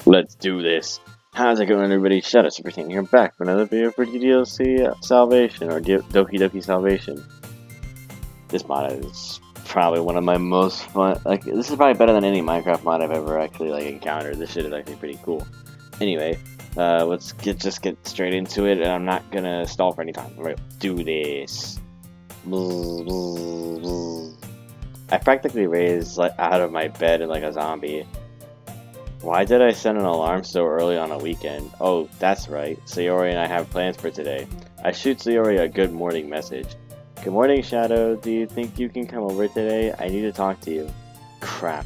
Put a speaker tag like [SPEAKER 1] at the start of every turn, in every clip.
[SPEAKER 1] Let's do this. How's it going, everybody? Shadow Super King here, back for another video for DLC Salvation, or Doki Doki Salvation. This mod is probably one of my most fun. This is probably better than any Minecraft mod I've ever actually encountered. This shit is actually pretty cool. Anyway, let's just get straight into it, and I'm not gonna stall for any time. Alright, let's do this. I practically raised out of my bed like a zombie. Why did I set an alarm so early on a weekend? Oh, that's right. Sayori and I have plans for today. I shoot Sayori a good morning message. Good morning, Shadow. Do you think you can come over today? I need to talk to you. Crap.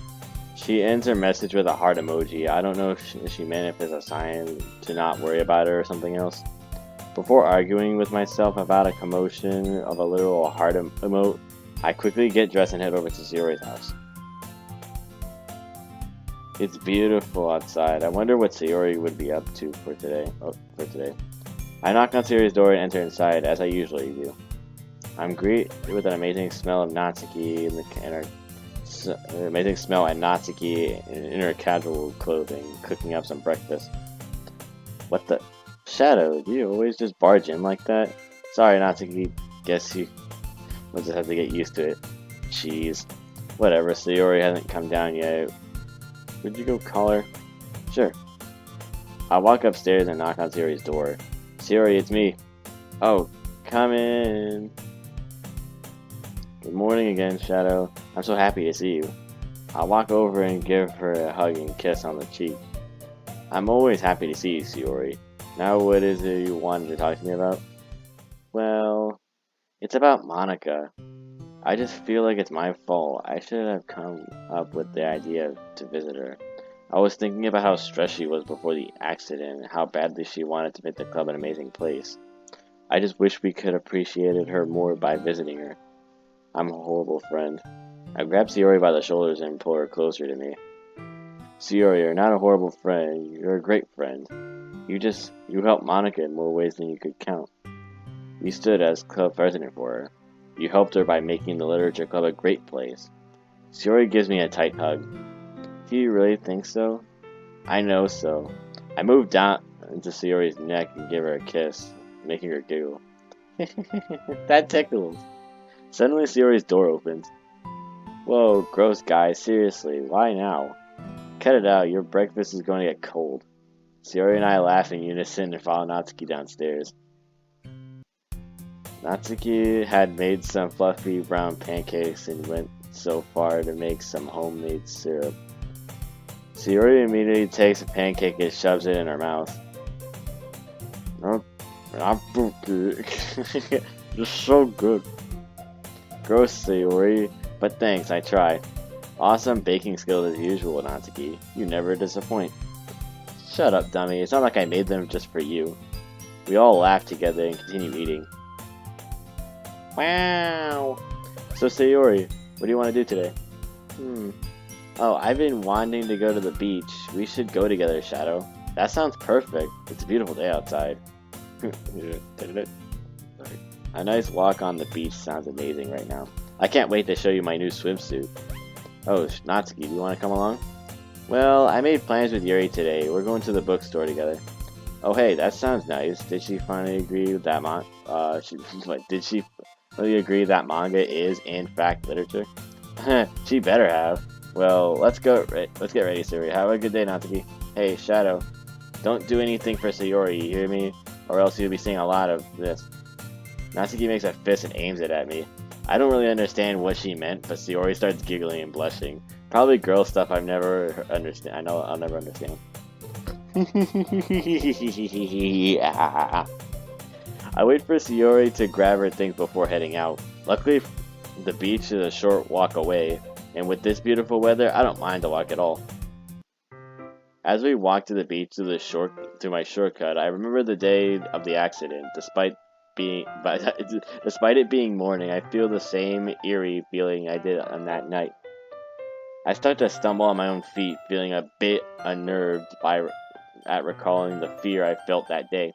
[SPEAKER 1] She ends her message with a heart emoji. I don't know if she meant if it's a sign to not worry about her or something else. Before arguing with myself about a commotion of a literal heart emote, I quickly get dressed and head over to Sayori's house. It's beautiful outside. I wonder what Sayori would be up to for today. I knock on Sayori's door and enter inside, as I usually do. I'm greeted with an amazing smell of Natsuki in her casual clothing, cooking up some breakfast. What the? Shadow, do you always just barge in like that? Sorry, Natsuki. Guess you will just have to get used to it. Jeez. Whatever, Sayori hasn't come down yet. Would you go call her? Sure. I walk upstairs and knock on Sayori's door. Sayori, it's me. Oh, come in. Good morning again, Shadow. I'm so happy to see you. I walk over and give her a hug and kiss on the cheek. I'm always happy to see you, Sayori. Now what is it you wanted to talk to me about? Well, it's about Monica. I just feel like it's my fault. I should have come up with the idea to visit her. I was thinking about how stressed she was before the accident and how badly she wanted to make the club an amazing place. I just wish we could have appreciated her more by visiting her. I'm a horrible friend. I grab Sayori by the shoulders and pull her closer to me. Sayori, you're not a horrible friend. You're a great friend. You helped Monica in more ways than you could count. You stood as club president for her. You helped her by making the literature club a great place. Sayori gives me a tight hug. Do you really think so? I know so. I moved down into Sayori's neck and gave her a kiss, making her giggle. That tickles. Suddenly Sayori's door opens. Whoa, gross guy, seriously, why now? Cut it out, your breakfast is going to get cold. Sayori and I laugh in unison and follow Natsuki downstairs. Natsuki had made some fluffy brown pancakes and went so far to make some homemade syrup. Sayori immediately takes a pancake and shoves it in her mouth. It's so good. Gross, Sayori, but thanks, I try. Awesome baking skills as usual, Natsuki. You never disappoint. Shut up, dummy. It's not like I made them just for you. We all laugh together and continue eating. Wow! So Sayori, what do you want to do today? Oh, I've been wanting to go to the beach. We should go together, Shadow. That sounds perfect. It's a beautiful day outside. A nice walk on the beach sounds amazing right now. I can't wait to show you my new swimsuit. Oh, Natsuki, do you want to come along? Well, I made plans with Yuri today. We're going to the bookstore together. Oh, hey, that sounds nice. Did she finally agree with that Did she really agree that manga is, in fact, literature? She better have. Well, let's get ready, Sayori. Have a good day, Natsuki. Hey, Shadow, don't do anything for Sayori, you hear me? Or else you'll be seeing a lot of this. Natsuki makes a fist and aims it at me. I don't really understand what she meant, but Sayori starts giggling and blushing. Probably girl stuff I've never understand. I know I'll never understand. I wait for Sayori to grab her things before heading out. Luckily, the beach is a short walk away, and with this beautiful weather, I don't mind the walk at all. As we walk to the beach through my shortcut, I remember the day of the accident. Despite it being morning, I feel the same eerie feeling I did on that night. I start to stumble on my own feet, feeling a bit unnerved at recalling the fear I felt that day.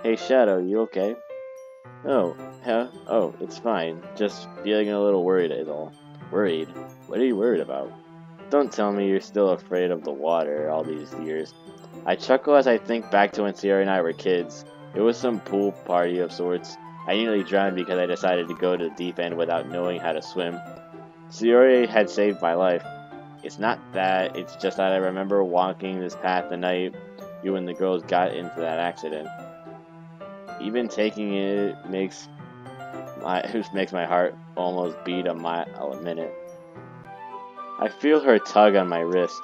[SPEAKER 1] Hey Shadow, you okay? Oh, it's fine. Just feeling a little worried is all. Worried? What are you worried about? Don't tell me you're still afraid of the water all these years. I chuckle as I think back to when Sayori and I were kids. It was some pool party of sorts. I nearly drowned because I decided to go to the deep end without knowing how to swim. Sayori had saved my life. It's not that, it's just that I remember walking this path the night you and the girls got into that accident. Even taking it makes my heart almost beat a minute. I feel her tug on my wrist.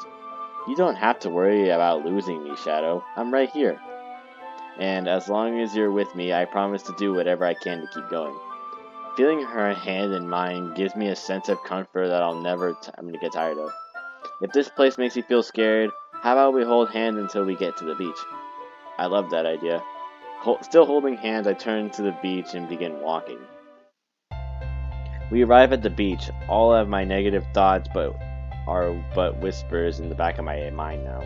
[SPEAKER 1] You don't have to worry about losing me, Shadow. I'm right here. And as long as you're with me, I promise to do whatever I can to keep going. Feeling her hand in mine gives me a sense of comfort that I'm gonna get tired of. If this place makes you feel scared, how about we hold hands until we get to the beach? I love that idea. Still holding hands, I turn to the beach and begin walking. We arrive at the beach. All of my negative thoughts are but whispers in the back of my mind now.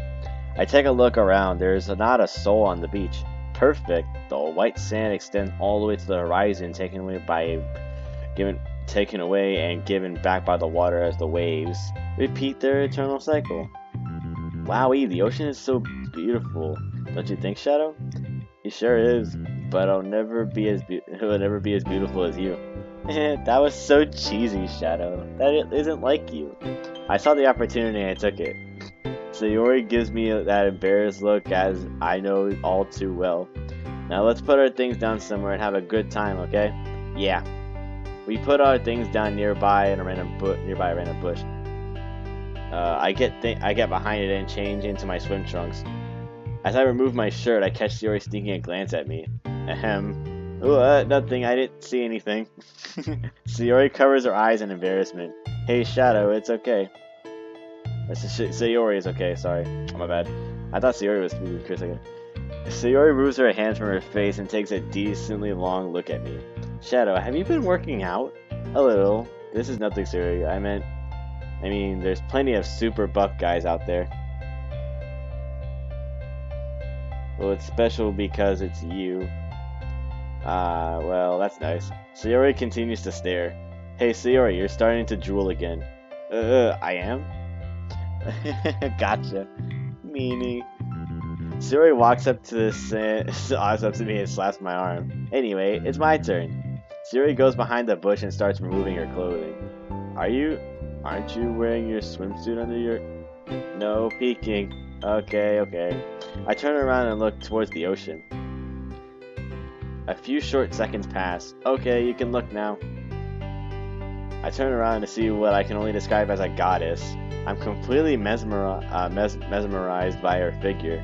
[SPEAKER 1] I take a look around. There's not a soul on the beach. Perfect. The white sand extends all the way to the horizon, taken away and given back by the water as the waves repeat their eternal cycle. Wowie, the ocean is so beautiful. Don't you think, Shadow? It sure is, but it'll never be as beautiful as you. That was so cheesy, Shadow. That isn't like you. I saw the opportunity and I took it. Sayori gives me that embarrassed look, as I know all too well. Now let's put our things down somewhere and have a good time, okay? Yeah. We put our things down nearby a random bush. I get behind it and change into my swim trunks. As I remove my shirt, I catch Sayori sneaking a glance at me. Ahem. Nothing. I didn't see anything. Sayori covers her eyes in embarrassment. Hey, Shadow, it's okay. Sayori is okay, sorry. Oh, my bad. I thought Sayori was speaking for a second. Sayori removes her hands from her face and takes a decently long look at me. Shadow, have you been working out? A little. This is nothing, Sayori. I mean, there's plenty of super buff guys out there. Well, it's special because it's you. Well, that's nice. Sayori continues to stare. Hey, Sayori, you're starting to drool again. I am? Gotcha. Meanie. Sayori walks up to me and slaps my arm. Anyway, it's my turn. Sayori goes behind the bush and starts removing her clothing. Aren't you wearing your swimsuit under your... No, peeking. Okay. I turn around and look towards the ocean. A few short seconds pass. Okay, you can look now. I turn around to see what I can only describe as a goddess. I'm completely mesmerized by her figure.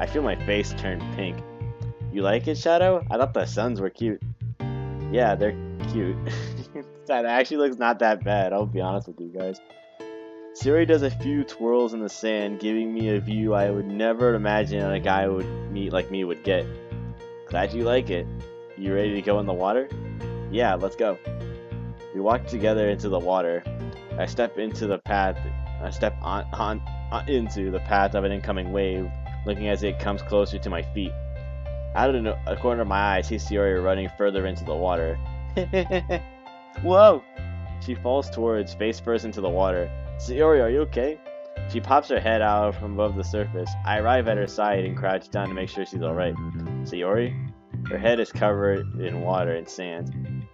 [SPEAKER 1] I feel my face turn pink. You like it, Shadow? I thought the suns were cute. Yeah, they're cute. That actually looks not that bad, I'll be honest with you guys. Sayori does a few twirls in the sand, giving me a view I would never imagine a guy like me would get. Glad you like it. You ready to go in the water? Yeah, let's go. We walk together into the water. I step into the path. Into the path of an incoming wave, looking as it comes closer to my feet. Out of the corner of my eye, I see Sayori running further into the water. Whoa! She falls towards, face first into the water. Sayori, are you okay? She pops her head out from above the surface. I arrive at her side and crouch down to make sure she's alright. Sayori? Her head is covered in water and sand.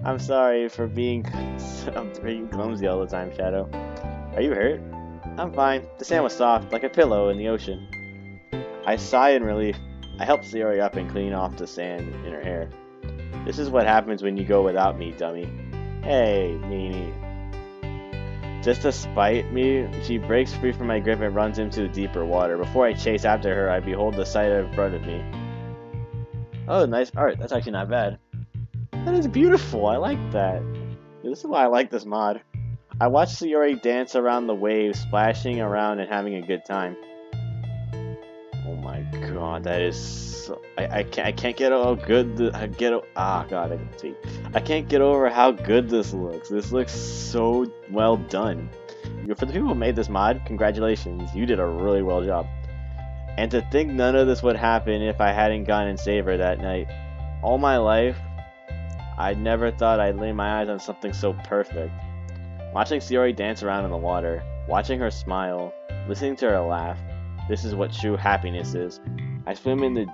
[SPEAKER 1] I'm sorry for being clumsy all the time, Shadow. Are you hurt? I'm fine. The sand was soft, like a pillow in the ocean. I sigh in relief. I help Sayori up and clean off the sand in her hair. This is what happens when you go without me, dummy. Hey, meanie. Just to spite me, she breaks free from my grip and runs into the deeper water. Before I chase after her, I behold the sight in front of me. Oh, nice art. That's actually not bad. That is beautiful. I like that. This is why I like this mod. I watch Sayori dance around the waves, splashing around and having a good time. Oh my god, that is so... I can't get how good I can see. I can't get over how good this looks. This looks so well done. For the people who made this mod, congratulations. You did a really well job. And to think none of this would happen if I hadn't gone and saved her that night. All my life, I never thought I'd lay my eyes on something so perfect. Watching Sayori dance around in the water, watching her smile, listening to her laugh, this is what true happiness is. I swim in the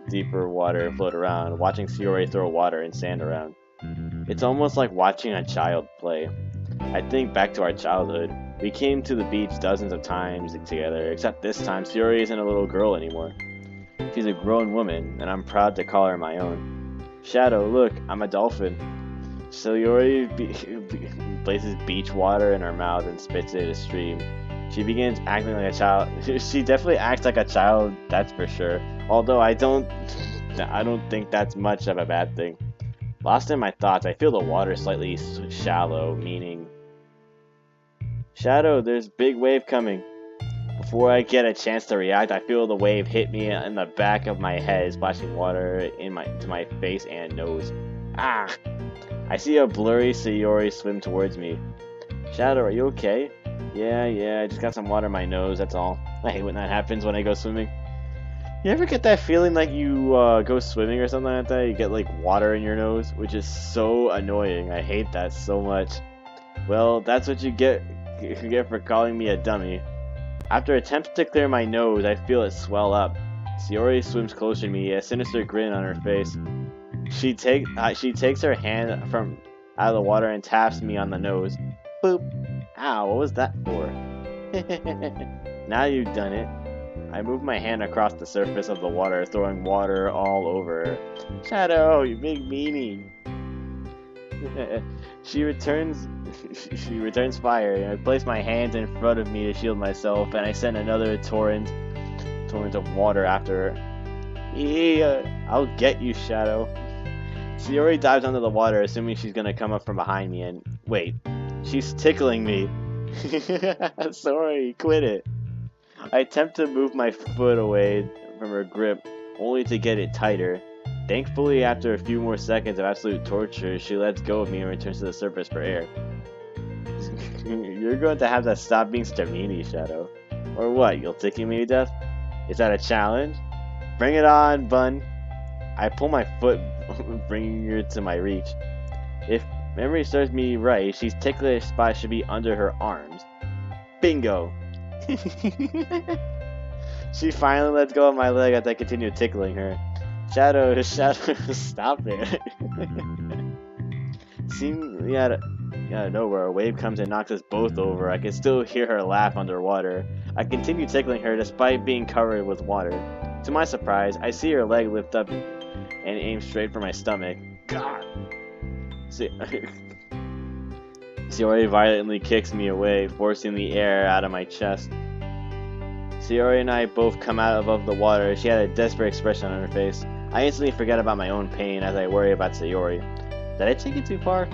[SPEAKER 1] deeper water and float around, watching Sayori throw water and sand around. It's almost like watching a child play. I think back to our childhood. We came to the beach dozens of times together, except this time Sayori isn't a little girl anymore. She's a grown woman, and I'm proud to call her my own. Shadow, look, I'm a dolphin. Sayori places beach water in her mouth and spits it in a stream. She begins acting like a child. She definitely acts like a child, that's for sure. Although I don't think that's much of a bad thing. Lost in my thoughts, I feel the water slightly shallow, meaning... Shadow, there's big wave coming. Before I get a chance to react, I feel the wave hit me in the back of my head, splashing water to my face and nose. Ah! I see a blurry Sayori swim towards me. Shadow, are you okay? Yeah, I just got some water in my nose, that's all. I hate when that happens when I go swimming. You ever get that feeling like you go swimming or something like that? You get like water in your nose, which is so annoying. I hate that so much. Well, that's what you get for calling me a dummy. After attempting to clear my nose, I feel it swell up. Sayori swims closer to me, a sinister grin on her face. She takes her hand from out of the water and taps me on the nose. Boop. Ow, what was that for? Now you've done it. I move my hand across the surface of the water, throwing water all over her. Shadow, you big meanie. She returns fire, and I place my hands in front of me to shield myself, and I send another torrent of water after her. Yeah, I'll get you, Shadow. Sayori dives under the water, assuming she's gonna come up from behind me, and wait, she's tickling me. Sorry, quit it. I attempt to move my foot away from her grip, only to get it tighter. Thankfully, after a few more seconds of absolute torture, she lets go of me and returns to the surface for air. You're going to have to stop being such a meanie, Shadow. Or what, you'll tickle me to death? Is that a challenge? Bring it on, bun. I pull my foot, bringing her to my reach. If memory serves me right, she's ticklish spot should be under her arms. Bingo! She finally lets go of my leg as I continue tickling her. Shadow, stop it. Seemingly out of nowhere, a wave comes and knocks us both over. I can still hear her laugh underwater. I continue tickling her despite being covered with water. To my surprise, I see her leg lift up and aim straight for my stomach. God! Sayori violently kicks me away, forcing the air out of my chest. Sayori and I both come out above the water. She had a desperate expression on her face. I instantly forget about my own pain as I worry about Sayori. Did I take it too far?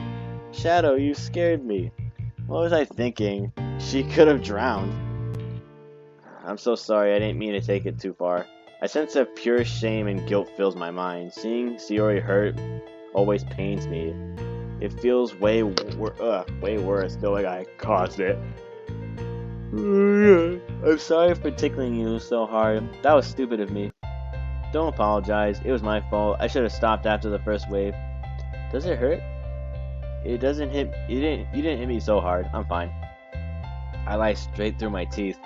[SPEAKER 1] Shadow, you scared me. What was I thinking? She could have drowned. I'm so sorry, I didn't mean to take it too far. A sense of pure shame and guilt fills my mind. Seeing Sayori hurt always pains me. It feels way worse knowing I caused it. I'm sorry for tickling you so hard. That was stupid of me. Don't apologize. It was my fault. I should have stopped after the first wave. Does it hurt? It doesn't hit. You didn't hit me so hard. I'm fine. I lie straight through my teeth.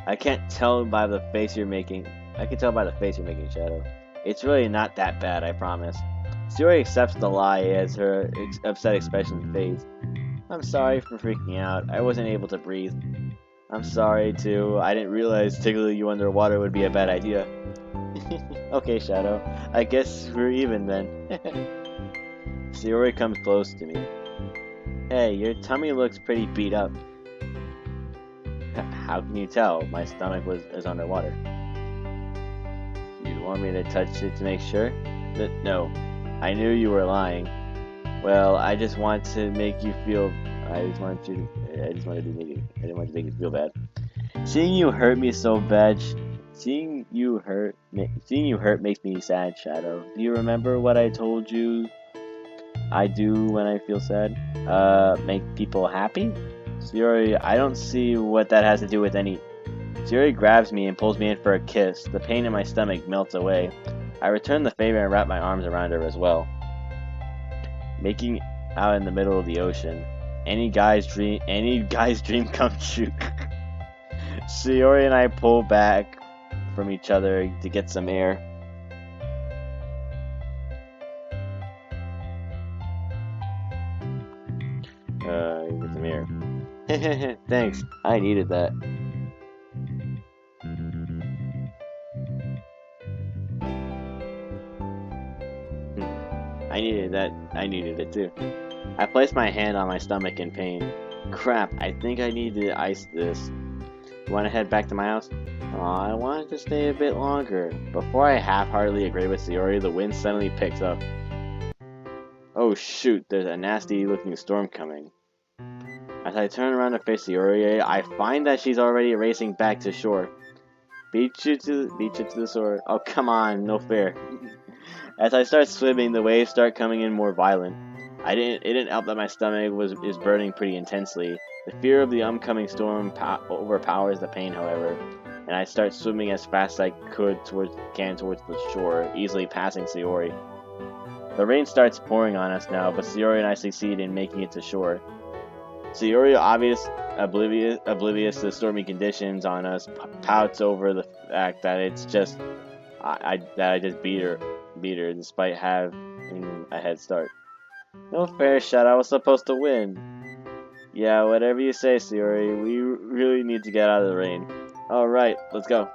[SPEAKER 1] I can't tell by the face you're making. I can tell by the face you're making, Shadow. It's really not that bad, I promise. Sayori accepts the lie as her upset expression fades. I'm sorry for freaking out. I wasn't able to breathe. I'm sorry, too. I didn't realize tickling you underwater would be a bad idea. Okay, Shadow. I guess we're even then. Sayori comes close to me. Hey, your tummy looks pretty beat up. How can you tell? My stomach is underwater. You want me to touch it to make sure? No. I knew you were lying. Well, I just want to make you feel... I didn't want to make you feel bad. Seeing you hurt me so bad... Seeing you hurt makes me sad, Shadow. Do you remember what I told you I do when I feel sad? Make people happy? Sayori, I don't see what that has to do with any... Sayori grabs me and pulls me in for a kiss. The pain in my stomach melts away. I return the favor and wrap my arms around her as well. Making out in the middle of the ocean. Any guy's dream come true. Sayori and I pull back from each other to get some air. Get some air. Thanks, I needed that. I needed it too. I placed my hand on my stomach in pain. Crap, I think I need to ice this. You want to head back to my house? Aw, I wanted to stay a bit longer. Before I half-heartedly agree with Sayori, the wind suddenly picks up. Oh shoot, there's a nasty-looking storm coming. As I turn around to face Sayori, I find that she's already racing back to shore. Beat you to the shore. Oh, come on, no fair. As I start swimming, the waves start coming in more violent. It didn't help that my stomach is burning pretty intensely. The fear of the oncoming storm overpowers the pain, however, and I start swimming as fast as I could towards the shore, easily passing Sayori. The rain starts pouring on us now, but Sayori and I succeed in making it to shore. Sayori, oblivious to the stormy conditions on us, pouts over the fact that it's just I just beat her despite having a head start. No fair shot, I was supposed to win. Yeah, whatever you say, Sayori, we really need to get out of the rain. Alright, let's go.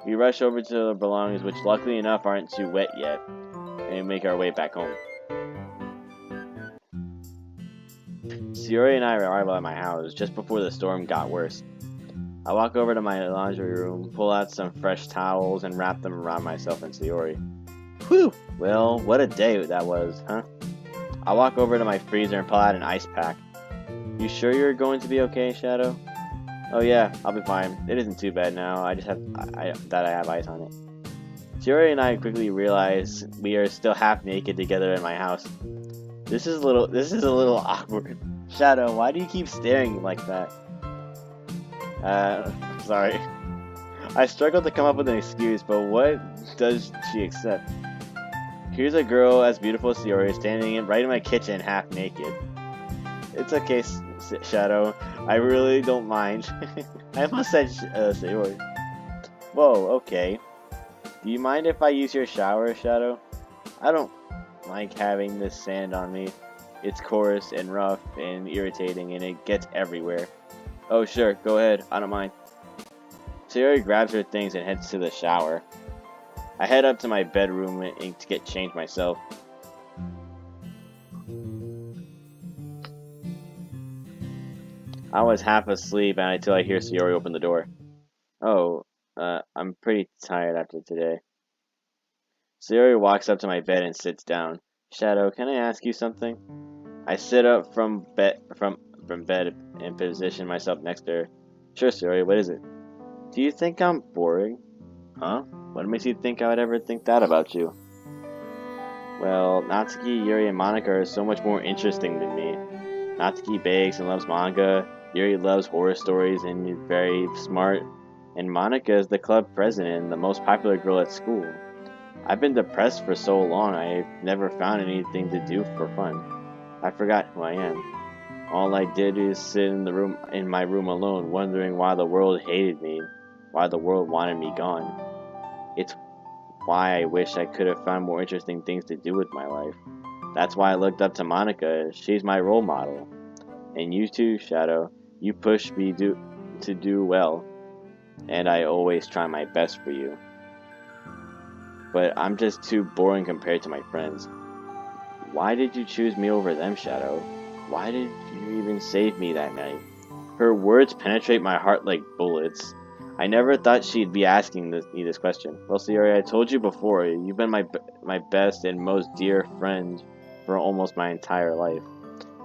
[SPEAKER 1] We rush over to the belongings, which luckily enough aren't too wet yet, and we make our way back home. Sayori and I arrive at my house just before the storm got worse. I walk over to my laundry room, pull out some fresh towels, and wrap them around myself and Sayori. Whew! Well, what a day that was, huh? I walk over to my freezer and pull out an ice pack. You sure you're going to be okay, Shadow? Oh yeah, I'll be fine. It isn't too bad now. I just have I have ice on it. Sayori and I quickly realize we are still half naked together in my house. This is a little awkward. Shadow, why do you keep staring like that? Sorry. I struggled to come up with an excuse, but what does she accept? Here's a girl as beautiful as Sayori standing right in my kitchen half naked. It's okay, Shadow. I really don't mind. I almost said Sayori. Whoa, okay. Do you mind if I use your shower, Shadow? I don't like having this sand on me. It's coarse and rough and irritating, and it gets everywhere. Oh sure, go ahead. I don't mind. Sayori grabs her things and heads to the shower. I head up to my bedroom to get changed myself. I was half asleep until I hear Sayori open the door. Oh, I'm pretty tired after today. Sayori walks up to my bed and sits down. Shadow, can I ask you something? I sit up from bed and position myself next to her. Sure, Sayori, what is it? Do you think I'm boring? Huh? What makes you think I would ever think that about you? Well, Natsuki, Yuri, and Monika are so much more interesting than me. Natsuki bakes and loves manga, Yuri loves horror stories and is very smart, and Monika is the club president and the most popular girl at school. I've been depressed for so long I've never found anything to do for fun. I forgot who I am. All I did is sit in my room alone, wondering why the world hated me, why the world wanted me gone. It's why I wish I could have found more interesting things to do with my life. That's why I looked up to Monika. She's my role model. And you too, Shadow. You push me to do well, and I always try my best for you. But I'm just too boring compared to my friends. Why did you choose me over them, Shadow? Why did you even save me that night? Her words penetrate my heart like bullets. I never thought she'd be asking me this question. Well, Sayori, I told you before, you've been my best and most dear friend for almost my entire life.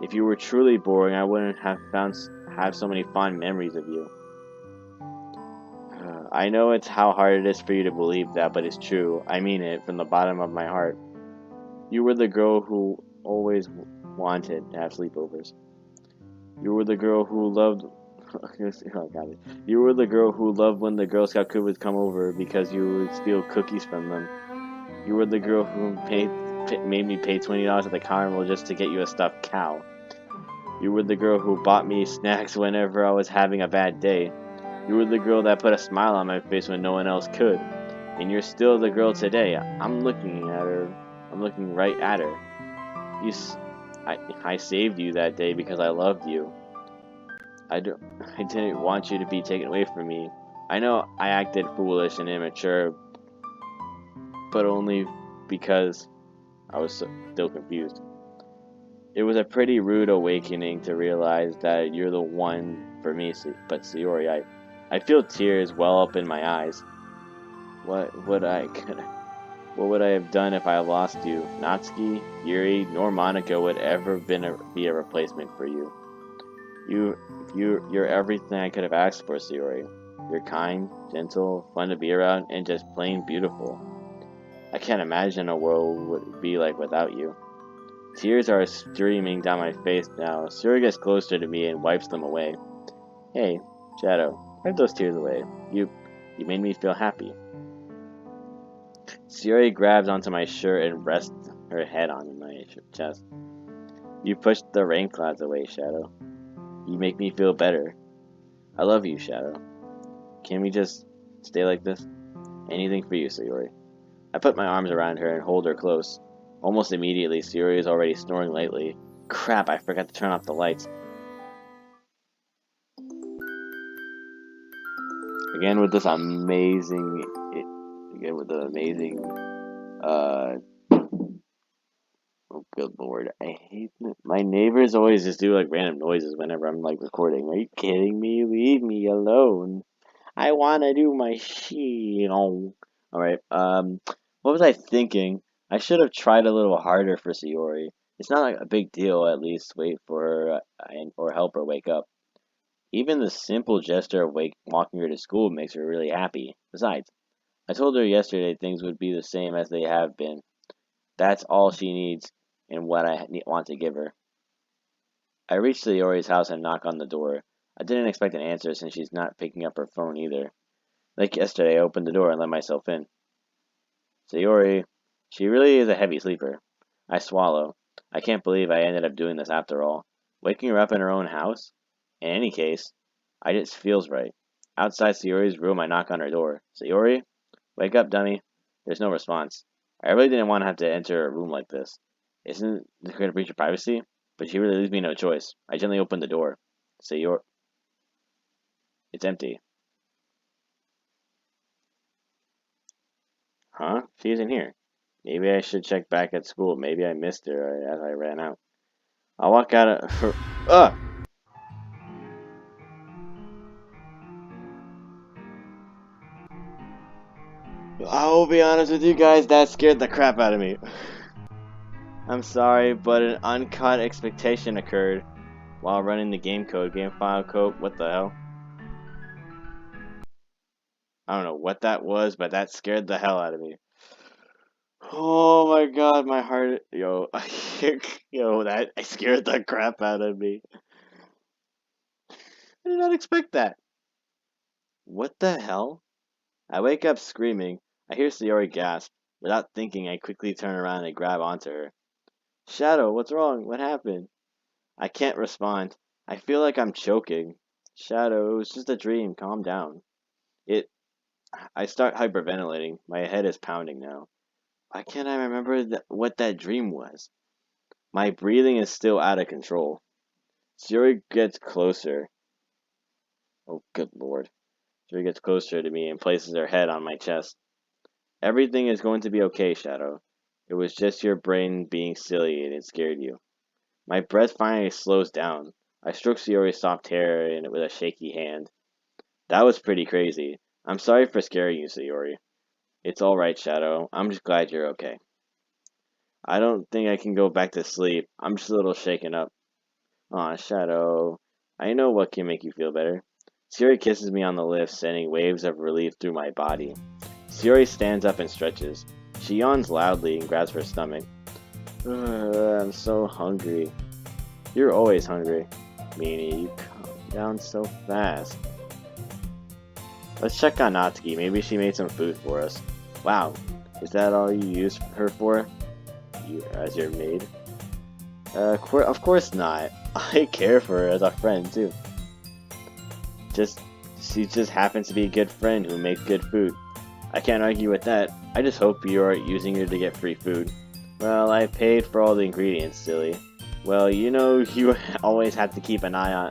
[SPEAKER 1] If you were truly boring, I wouldn't have so many fond memories of you. I know it's how hard it is for you to believe that, but it's true. I mean it from the bottom of my heart. You were the girl who always wanted to have sleepovers. You were the girl who loved... oh, got it. You were the girl who loved when the Girl Scout kid would come over because you would steal cookies from them. You were the girl who made me pay $20 at the carnival just to get you a stuffed cow. You were the girl who bought me snacks whenever I was having a bad day. You were the girl that put a smile on my face when no one else could. And you're still the girl today. I'm looking at her. I'm looking right at her. You, I saved you that day because I loved you. I didn't want you to be taken away from me. I know I acted foolish and immature, but only because I was still confused. It was a pretty rude awakening to realize that you're the one for me, but Sayori, I feel tears well up in my eyes. What would I have done if I lost you? Natsuki, Yuri, nor Monica would ever be a replacement for you. You're everything I could have asked for, Sayori. You're kind, gentle, fun to be around, and just plain beautiful. I can't imagine a world would be like without you. Tears are streaming down my face now. Sayori gets closer to me and wipes them away. Hey, Shadow, wipe those tears away. You made me feel happy. Sayori grabs onto my shirt and rests her head on my chest. You pushed the rain clouds away, Shadow. You make me feel better. I love you, Shadow. Can we just stay like this? Anything for you, Sayori. I put my arms around her and hold her close. Almost immediately, Sayori is already snoring lightly. Crap, I forgot to turn off the lights. Again with the amazing, oh good lord, I hate it. My neighbors always just do like random noises whenever I'm like recording. Are you kidding me? Leave me alone. I wanna do my shit. Alright, what was I thinking? I should have tried a little harder for Sayori. It's not like a big deal, at least wait for her or help her wake up. Even the simple gesture of walking her to school makes her really happy. Besides, I told her yesterday things would be the same as they have been. That's all she needs and what I want to give her. I reach Sayori's house and knock on the door. I didn't expect an answer since she's not picking up her phone either. Like yesterday, I opened the door and let myself in. Sayori, she really is a heavy sleeper. I swallow. I can't believe I ended up doing this after all. Waking her up in her own house? In any case, I just feels right. Outside Sayori's room, I knock on her door. Sayori? Wake up, dummy. There's no response. I really didn't want to have to enter a room like this. Isn't this going to breach your privacy? But she really leaves me no choice. I gently open the door. Sayori. It's empty. Huh? She isn't here. Maybe I should check back at school. Maybe I missed her as I ran out. I'll walk out of her. Ugh! I will be honest with you guys, that scared the crap out of me. I'm sorry, but an uncut expectation occurred while running the game file code. What the hell? I don't know what that was, but that scared the hell out of me. Oh my god, my heart, yo, that scared the crap out of me. I did not expect that. What the hell? I wake up screaming. I hear Sayori gasp. Without thinking, I quickly turn around and grab onto her. Shadow, what's wrong? What happened? I can't respond. I feel like I'm choking. Shadow, it was just a dream. Calm down. I start hyperventilating. My head is pounding now. Why can't I remember what that dream was? My breathing is still out of control. Sayori gets closer. Oh, good lord. Sayori gets closer to me and places her head on my chest. Everything is going to be okay, Shadow. It was just your brain being silly and it scared you. My breath finally slows down. I stroke Sayori's soft hair with a shaky hand. That was pretty crazy. I'm sorry for scaring you, Sayori. It's alright, Shadow. I'm just glad you're okay. I don't think I can go back to sleep. I'm just a little shaken up. Aw, Shadow. I know what can make you feel better. Sayori kisses me on the lips, sending waves of relief through my body. Sayori stands up and stretches. She yawns loudly and grabs her stomach. I'm so hungry. You're always hungry. Meanie, you calm down so fast. Let's check on Natsuki. Maybe she made some food for us. Wow, is that all you use her for? You as your maid? Of course not. I care for her as a friend too. Just she just happens to be a good friend who makes good food. I can't argue with that. I just hope you aren't using her to get free food. Well, I paid for all the ingredients, silly. Well, you know you always have to keep an eye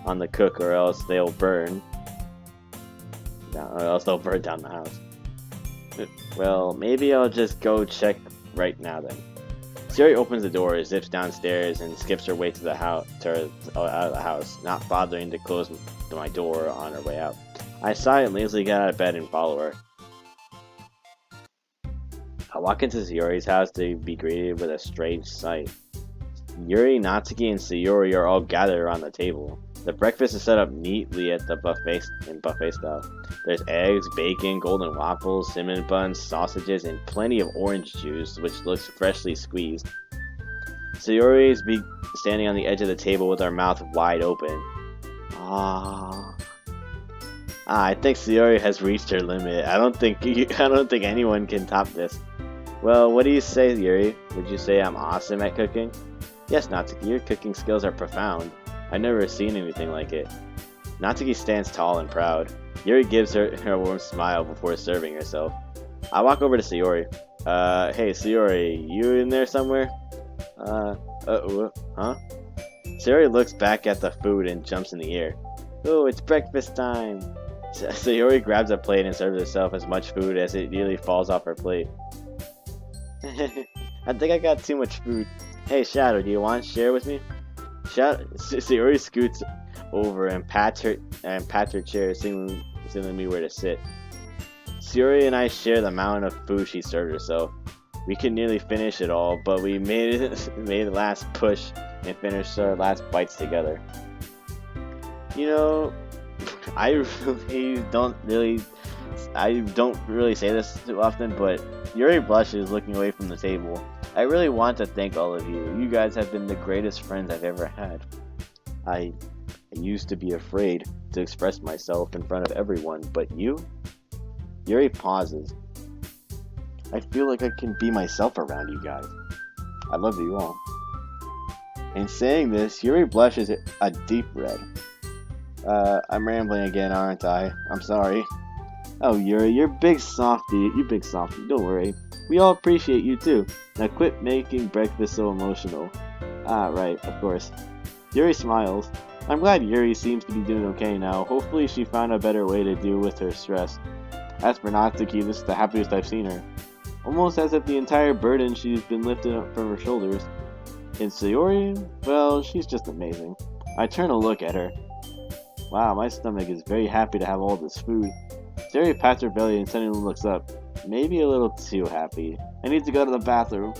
[SPEAKER 1] on the cook or else they'll burn. Or else they'll burn down the house. Well, maybe I'll just go check right now then. Sayori opens the door, zips downstairs, and skips her way to the house, out of the house, not bothering to close my door on her way out. I sigh and lazily get out of bed and follow her. I walk into Sayori's house to be greeted with a strange sight. Yuri, Natsuki, and Sayori are all gathered around the table. The breakfast is set up neatly at the buffet style. There's eggs, bacon, golden waffles, cinnamon buns, sausages, and plenty of orange juice, which looks freshly squeezed. Sayori is standing on the edge of the table with her mouth wide open. I think Sayori has reached her limit. I don't think anyone can top this. Well, what do you say, Yuri? Would you say I'm awesome at cooking? Yes, Natsuki, your cooking skills are profound. I've never seen anything like it. Natsuki stands tall and proud. Yuri gives her a warm smile before serving herself. I walk over to Sayori. Hey Sayori, you in there somewhere? Huh? Sayori looks back at the food and jumps in the air. Oh, it's breakfast time! Sayori grabs a plate and serves herself as much food as it nearly falls off her plate. I think I got too much food. Hey Shadow, do you want to share with me? Sayori scoots over and pats her chair, signaling me where to sit. Sayori and I share the amount of food she served herself. We could nearly finish it all, but we made the last push and finished our last bites together. You know, I don't really say this too often, but Yuri blushes looking away from the table. I really want to thank all of you. You guys have been the greatest friends I've ever had. I used to be afraid to express myself in front of everyone, but you? Yuri pauses. I feel like I can be myself around you guys. I love you all. In saying this, Yuri blushes a deep red. I'm rambling again, aren't I? I'm sorry. Oh, Yuri, you're big softy. You big softy. Don't worry. We all appreciate you too. Now quit making breakfast so emotional. Ah, right, of course. Yuri smiles. I'm glad Yuri seems to be doing okay now. Hopefully she found a better way to deal with her stress. As for Natsuki, this is the happiest I've seen her. Almost as if the entire burden she's been lifted up from her shoulders. And Sayori? Well, she's just amazing. I turn to look at her. Wow, my stomach is very happy to have all this food. Sayori pats her belly and suddenly looks up. Maybe a little too happy. I need to go to the bathroom.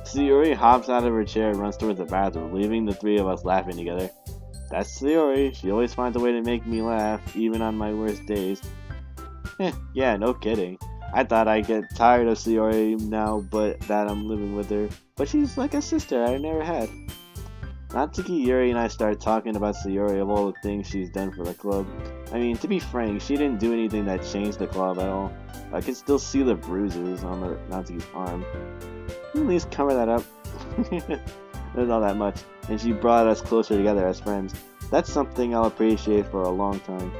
[SPEAKER 1] Sayori hops out of her chair and runs towards the bathroom, leaving the three of us laughing together. That's Sayori. She always finds a way to make me laugh, even on my worst days. Yeah, no kidding. I thought I'd get tired of Sayori now, but that I'm living with her. But she's like a sister I never had. Natsuki, Yuri, and I start talking about Sayori of all the things she's done for the club. I mean, to be frank, she didn't do anything that changed the club at all. I can still see the bruises on Natsuki's arm. Can you at least cover that up? There's not that much. And she brought us closer together as friends. That's something I'll appreciate for a long time.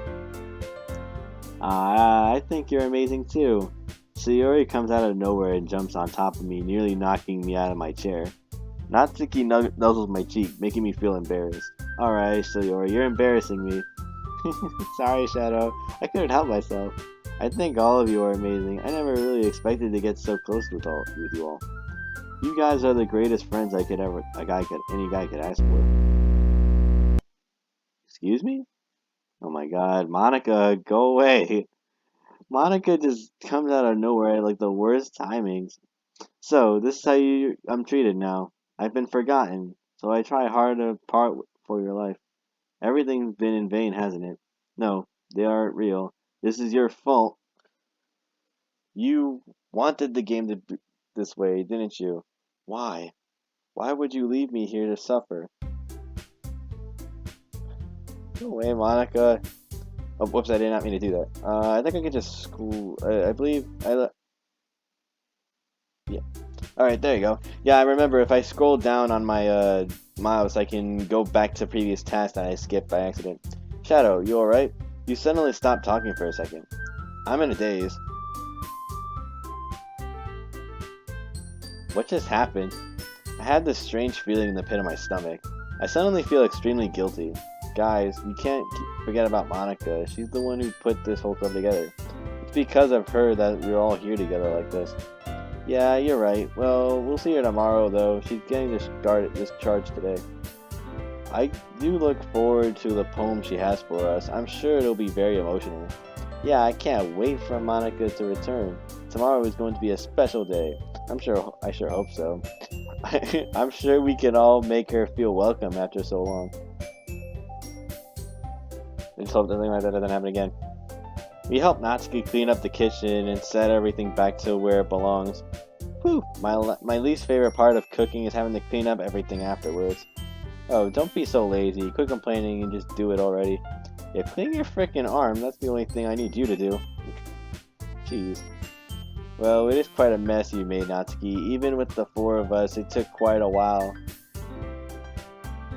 [SPEAKER 1] I think you're amazing too. Sayori comes out of nowhere and jumps on top of me, nearly knocking me out of my chair. Natsuki nuzzles my cheek, making me feel embarrassed. Alright, Sayori, you're embarrassing me. Sorry, Shadow. I couldn't help myself. I think all of you are amazing. I never really expected to get so close with you all. You guys are the greatest friends any guy could ask for. Excuse me? Oh my god, Monica, go away. Monica just comes out of nowhere at like the worst timings. So, this is how I'm treated now. I've been forgotten, so I try hard to part for your life. Everything's been in vain, hasn't it? No, they aren't real. This is your fault. You wanted the game to be this way, didn't you? Why? Why would you leave me here to suffer? Go away, Monica. Oh, whoops, I did not mean to do that. I think I could just school. I believe yeah. Alright, there you go. Yeah, I remember if I scroll down on my mouse, I can go back to previous tasks that I skipped by accident. Shadow, you alright? You suddenly stopped talking for a second. I'm in a daze. What just happened? I had this strange feeling in the pit of my stomach. I suddenly feel extremely guilty. Guys, we can't forget about Monica. She's the one who put this whole club together. It's because of her that we're all here together like this. Yeah, you're right. Well, we'll see her tomorrow, though. She's getting discharged today. I do look forward to the poem she has for us. I'm sure it'll be very emotional. Yeah, I can't wait for Monica to return. Tomorrow is going to be a special day. I sure hope so. I'm sure we can all make her feel welcome after so long. I just hope something like that doesn't happen again. We helped Natsuki clean up the kitchen and set everything back to where it belongs. Whew, my least favorite part of cooking is having to clean up everything afterwards. Oh, don't be so lazy. Quit complaining and just do it already. Yeah, clean your frickin' arm. That's the only thing I need you to do. Jeez. Well, it is quite a mess you made, Natsuki. Even with the four of us, it took quite a while.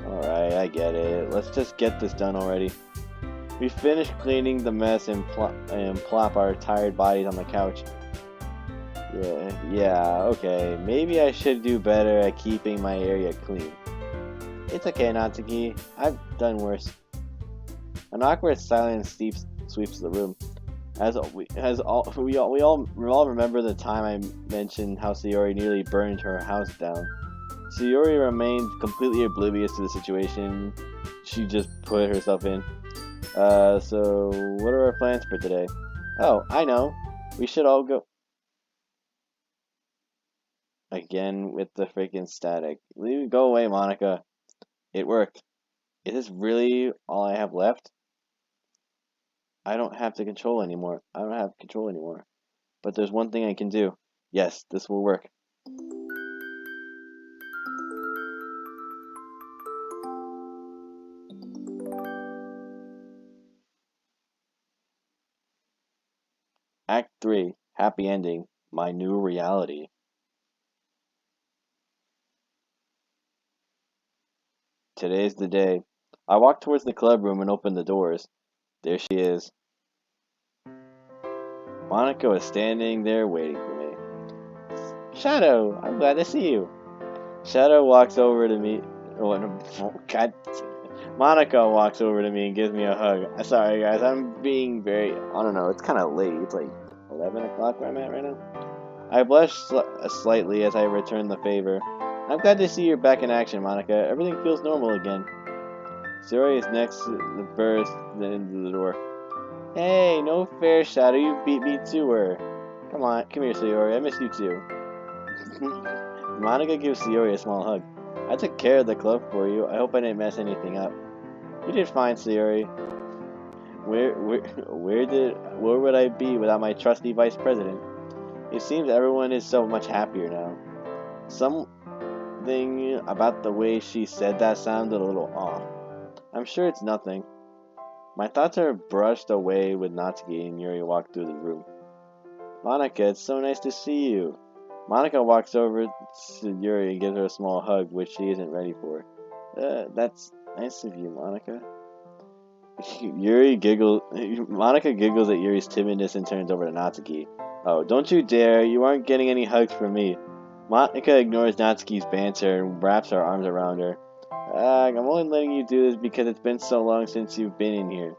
[SPEAKER 1] Alright, I get it. Let's just get this done already. We finished cleaning the mess and plop our tired bodies on the couch. Yeah, okay. Maybe I should do better at keeping my area clean. It's okay, Natsuki. I've done worse. An awkward silence sweeps the room. We all remember the time I mentioned how Sayori nearly burned her house down. Sayori remained completely oblivious to the situation she just put herself in. So what are our plans for today? Oh, I know. We should all go. Again with the freaking static. Go away, Monica. It worked. Is this really all I have left? I don't have control anymore. But there's one thing I can do. Yes, this will work. Act 3. Happy ending. My new reality. Today's the day. I walk towards the club room and open the doors. There she is. Monica was standing there waiting for me. Shadow, I'm glad to see you. Shadow walks over to me. Oh, God. Monica walks over to me and gives me a hug. Sorry, guys, I'm being very. I don't know, it's kind of late. It's like 11 o'clock where I'm at right now. I blush slightly as I return the favor. I'm glad to see you're back in action, Monica. Everything feels normal again. Sayori is next to the burst into the door. Hey, no fair, Shadow. You beat me to her. Come on, come here, Sayori. I miss you too. Monica gives Sayori a small hug. I took care of the club for you. I hope I didn't mess anything up. You did fine, Sayori. Where would I be without my trusty vice president? It seems everyone is so much happier now. Something about the way she said that sounded a little off. I'm sure it's nothing. My thoughts are brushed away with Natsuki and Yuri walk through the room. Monica, it's so nice to see you. Monica walks over to Yuri and gives her a small hug, which she isn't ready for. That's nice of you, Monica. Monica giggles at Yuri's timidness and turns over to Natsuki. Oh, don't you dare. You aren't getting any hugs from me. Monica ignores Natsuki's banter and wraps her arms around her. I'm only letting you do this because it's been so long since you've been in here.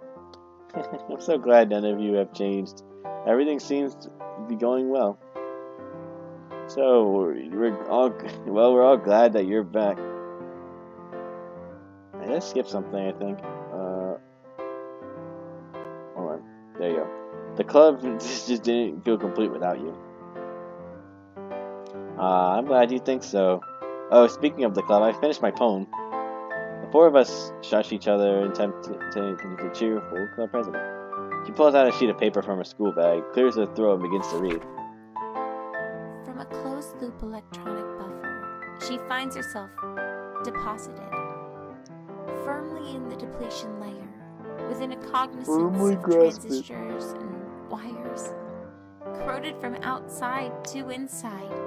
[SPEAKER 1] I'm so glad none of you have changed. Everything seems to be going well. So, we're all glad that you're back. I just skipped something, I think. Hold on. There you go. The club just didn't feel complete without you. I'm glad you think so. Oh, speaking of the club, I finished my poem. The four of us shush each other and attempt to cheerful club president. She pulls out a sheet of paper from her school bag, clears her throat, and begins to read.
[SPEAKER 2] From a closed-loop electronic buffer, she finds herself deposited firmly in the depletion layer, within a cognizance of transistors and wires, corroded from outside to inside.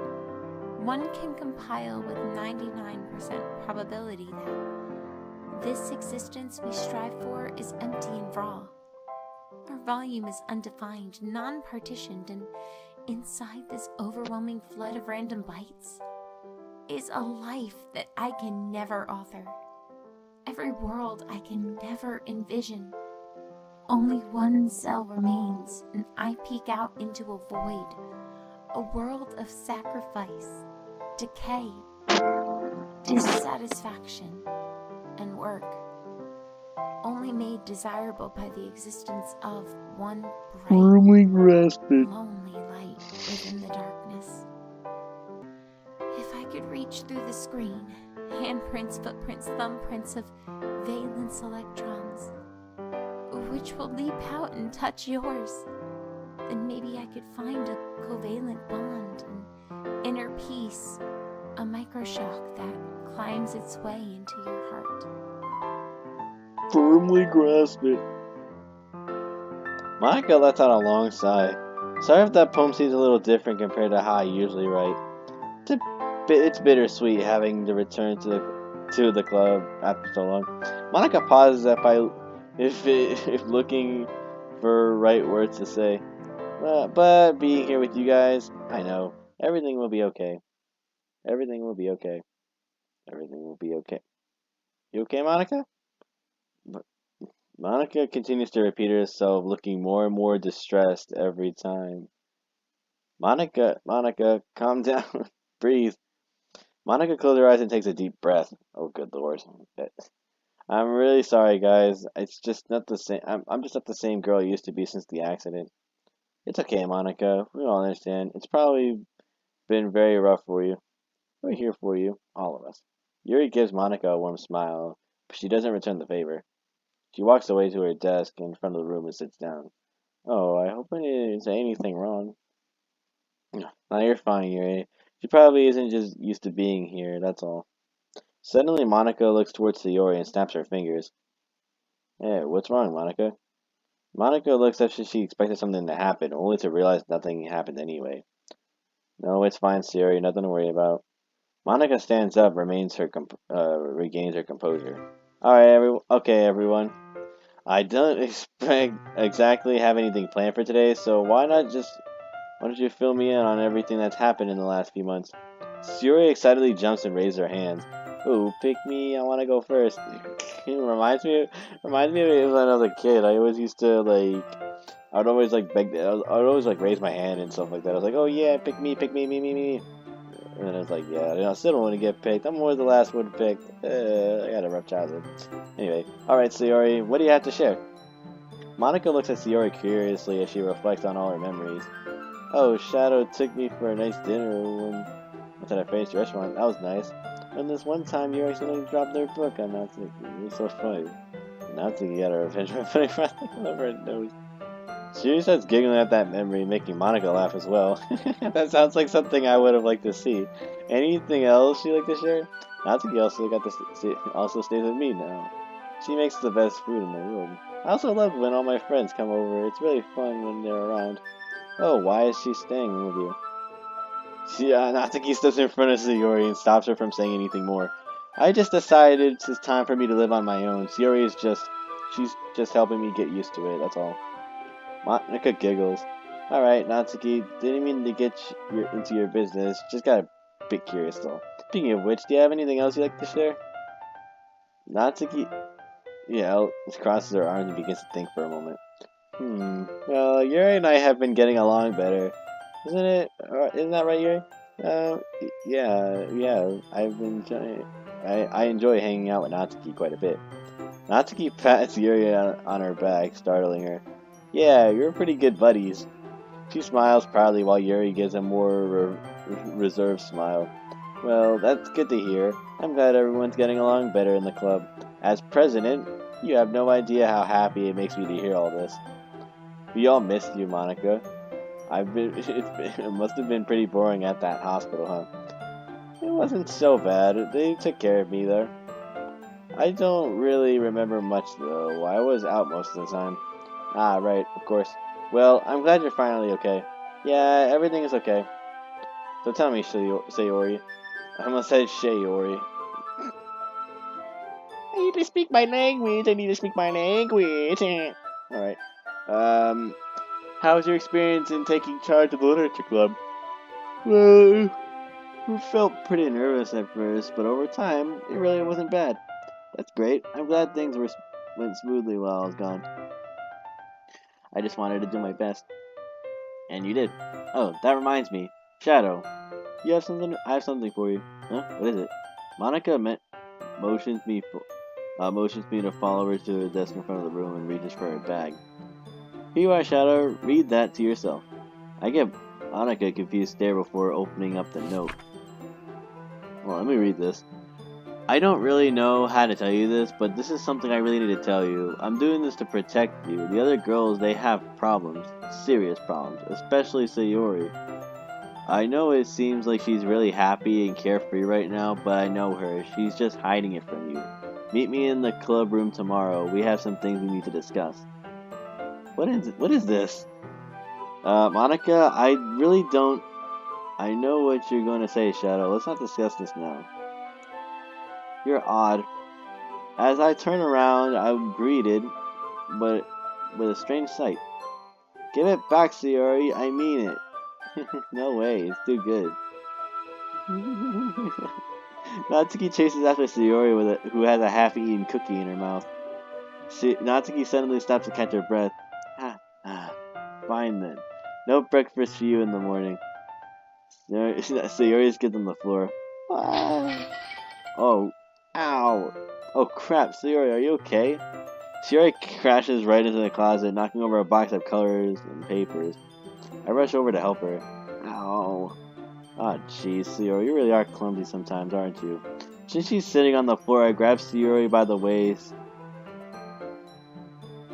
[SPEAKER 2] one can compile with 99% probability that this existence we strive for is empty and raw. Our volume is undefined, non-partitioned, and inside this overwhelming flood of random bytes is a life that I can never author. Every world I can never envision. Only one cell remains, and I peek out into a void, a world of sacrifice, decay, dissatisfaction, and work, only made desirable by the existence of one bright, lonely light within the darkness. If I could reach through the screen, handprints, footprints, thumbprints of valence electrons, which will leap out and touch yours, then maybe I could find a covalent bond, an inner peace, a microshock that climbs its way into your heart.
[SPEAKER 1] Firmly grasp it. Monica lets out a long sigh. Sorry if that poem seems a little different compared to how I usually write. It's bittersweet having to return to the club after so long. Monica pauses if looking for right words to say. But being here with you guys, I know everything will be okay. Everything will be okay. Everything will be okay. You okay, Monica? Monica continues to repeat herself, looking more and more distressed every time. Monica, calm down. Breathe. Monica closes her eyes and takes a deep breath. Oh, good lord. I'm really sorry, guys. It's just not the same. I'm just not the same girl I used to be since the accident. It's okay, Monica. We all understand. It's probably been very rough for you. We're here for you, all of us. Yuri gives Monica a warm smile, but she doesn't return the favor. She walks away to her desk in front of the room and sits down. Oh, I hope I didn't say anything wrong. No, you're fine, Yuri. She probably isn't just used to being here, that's all. Suddenly, Monica looks towards Sayori and snaps her fingers. Hey, what's wrong, Monica? Monica looks as if she expected something to happen, only to realize nothing happened anyway. No, it's fine, Sayori, nothing to worry about. Monica stands up, regains her composure. Alright, everyone. I don't exactly have anything planned for today, so why don't you fill me in on everything that's happened in the last few months? Sayori excitedly jumps and raises her hands. Ooh, pick me, I want to go first. It reminds me of when I was a kid. I always used to, I would always, I would always, raise my hand and stuff like that. I was like, oh yeah, pick me, me. And then I was like, yeah, I still don't want to get picked. I'm always the last one picked. I got a rough childhood. Anyway, alright, Sayori, what do you have to share? Monica looks at Sayori curiously as she reflects on all her memories. Oh, Shadow took me for a nice dinner once at a fancy restaurant. That was nice. And this one time, you accidentally dropped their book on Natsuki. It was so funny. Natsuki got a revenge by putting frosting all over her nose. She starts giggling at that memory, making Monica laugh as well. That sounds like something I would have liked to see. Anything else you'd like to share? Natsuki also stays with me now. She makes the best food in the world. I also love when all my friends come over. It's really fun when they're around. Oh, why is she staying with you? Natsuki steps in front of Sayori and stops her from saying anything more. I just decided it's time for me to live on my own. She's just helping me get used to it, that's all. Monica giggles. Alright, Natsuki, didn't mean to get into your business, just got a bit curious though. Speaking of which, do you have anything else you'd like to share? Natsuki, crosses her arms and begins to think for a moment. Well, Yuri and I have been getting along better. Isn't it? Isn't that right, Yuri? Yeah. I enjoy hanging out with Natsuki quite a bit. Natsuki pats Yuri on her back, startling her. Yeah, you're pretty good buddies. She smiles proudly while Yuri gives a more reserved smile. Well, that's good to hear. I'm glad everyone's getting along better in the club. As president, you have no idea how happy it makes me to hear all this. We all missed you, Monica. It must have been pretty boring at that hospital, huh? It wasn't so bad. They took care of me there. I don't really remember much, though. I was out most of the time. Ah, right, of course. Well, I'm glad you're finally okay. Yeah, everything is okay. So tell me, Sayori. I almost said Sayori. I need to speak my language. I need to speak my language. Alright. How was your experience in taking charge of the literature club? Well, we felt pretty nervous at first, but over time, it really wasn't bad. That's great. I'm glad things went smoothly while I was gone. I just wanted to do my best. And you did. Oh, that reminds me. Shadow, you have something? I have something for you. Huh? What is it? Monica motions me to follow her to her desk in front of the room and reaches for her bag. Here you are, Shadow. Read that to yourself. I give Monica a confused stare before opening up the note. Well, let me read this. I don't really know how to tell you this, but this is something I really need to tell you. I'm doing this to protect you. The other girls, they have problems. Serious problems. Especially Sayori. I know it seems like she's really happy and carefree right now, but I know her. She's just hiding it from you. Meet me in the club room tomorrow. We have some things we need to discuss. What is this? Monica, I really don't... I know what you're going to say, Shadow. Let's not discuss this now. You're odd. As I turn around, I'm greeted, but with a strange sight. Give it back, Sayori. I mean it. No way. It's too good. Natsuki chases after Sayori who has a half-eaten cookie in her mouth. Natsuki suddenly stops to catch her breath. Fine then. No breakfast for you in the morning. Sayori skids on the floor. Oh, ow. Oh crap, Sayori, are you okay? Sayori crashes right into the closet, knocking over a box of colors and papers. I rush over to help her. Ow. Ah, jeez, Sayori, you really are clumsy sometimes, aren't you? Since she's sitting on the floor, I grab Sayori by the waist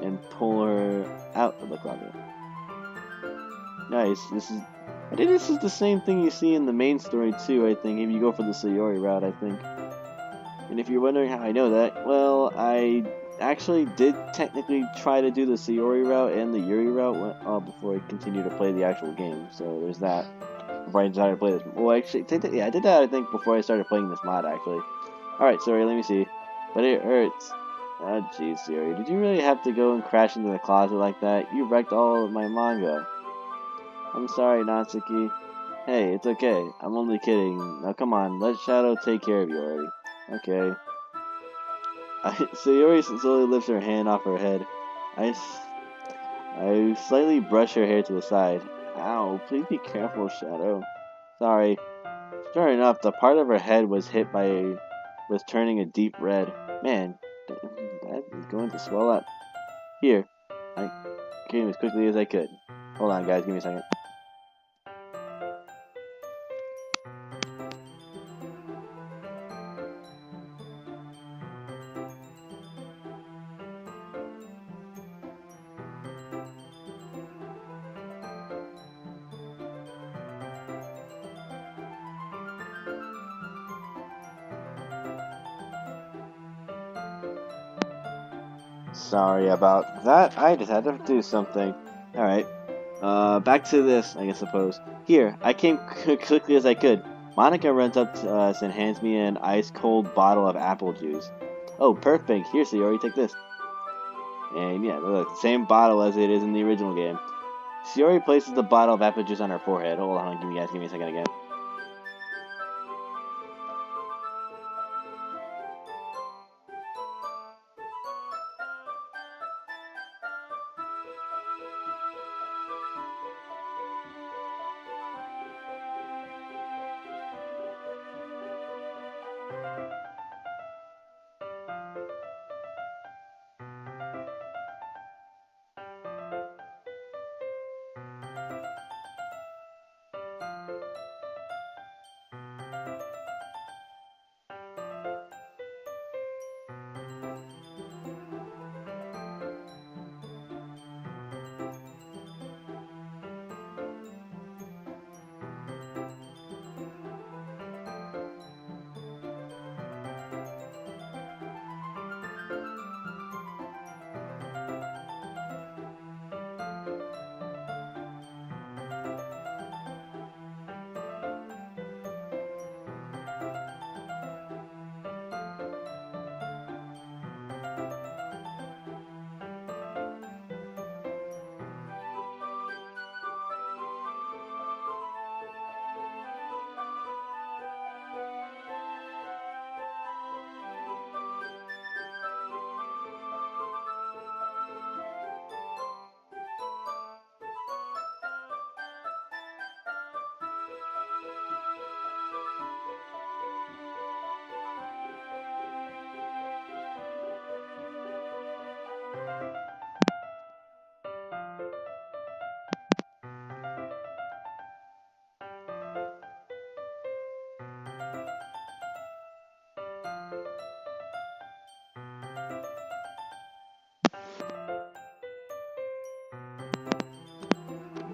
[SPEAKER 1] and pull her out of the closet. Nice. This is the same thing you see in the main story too, I think, if you go for the Sayori route, I think. And if you're wondering how I know that, well, I actually did technically try to do the Sayori route and the Yuri route before I continued to play the actual game. So there's that. Before I decided to play this. Well, actually, yeah, I did that, I think, before I started playing this mod, actually. Alright, sorry, let me see. But it hurts. Oh, jeez, Sayori. Did you really have to go and crash into the closet like that? You wrecked all of my manga. I'm sorry, Natsuki. Hey, it's okay. I'm only kidding. Now come on, let Shadow take care of you already. Okay. Sayori slowly lifts her hand off her head. I slightly brush her hair to the side. Ow, please be careful, Shadow. Sorry. Sure enough, the part of her head was turning a deep red. Man, that is going to swell up. Here, I came as quickly as I could. Hold on, guys, give me a second. Sorry about that. I just had to do something. Alright. Back to this, I suppose. Here, I came quickly as I could. Monica runs up to us and hands me an ice-cold bottle of apple juice. Oh, perfect. Here, Sayori, take this. And yeah, look, same bottle as it is in the original game. Sayori places the bottle of apple juice on her forehead. Hold on, give me a second again.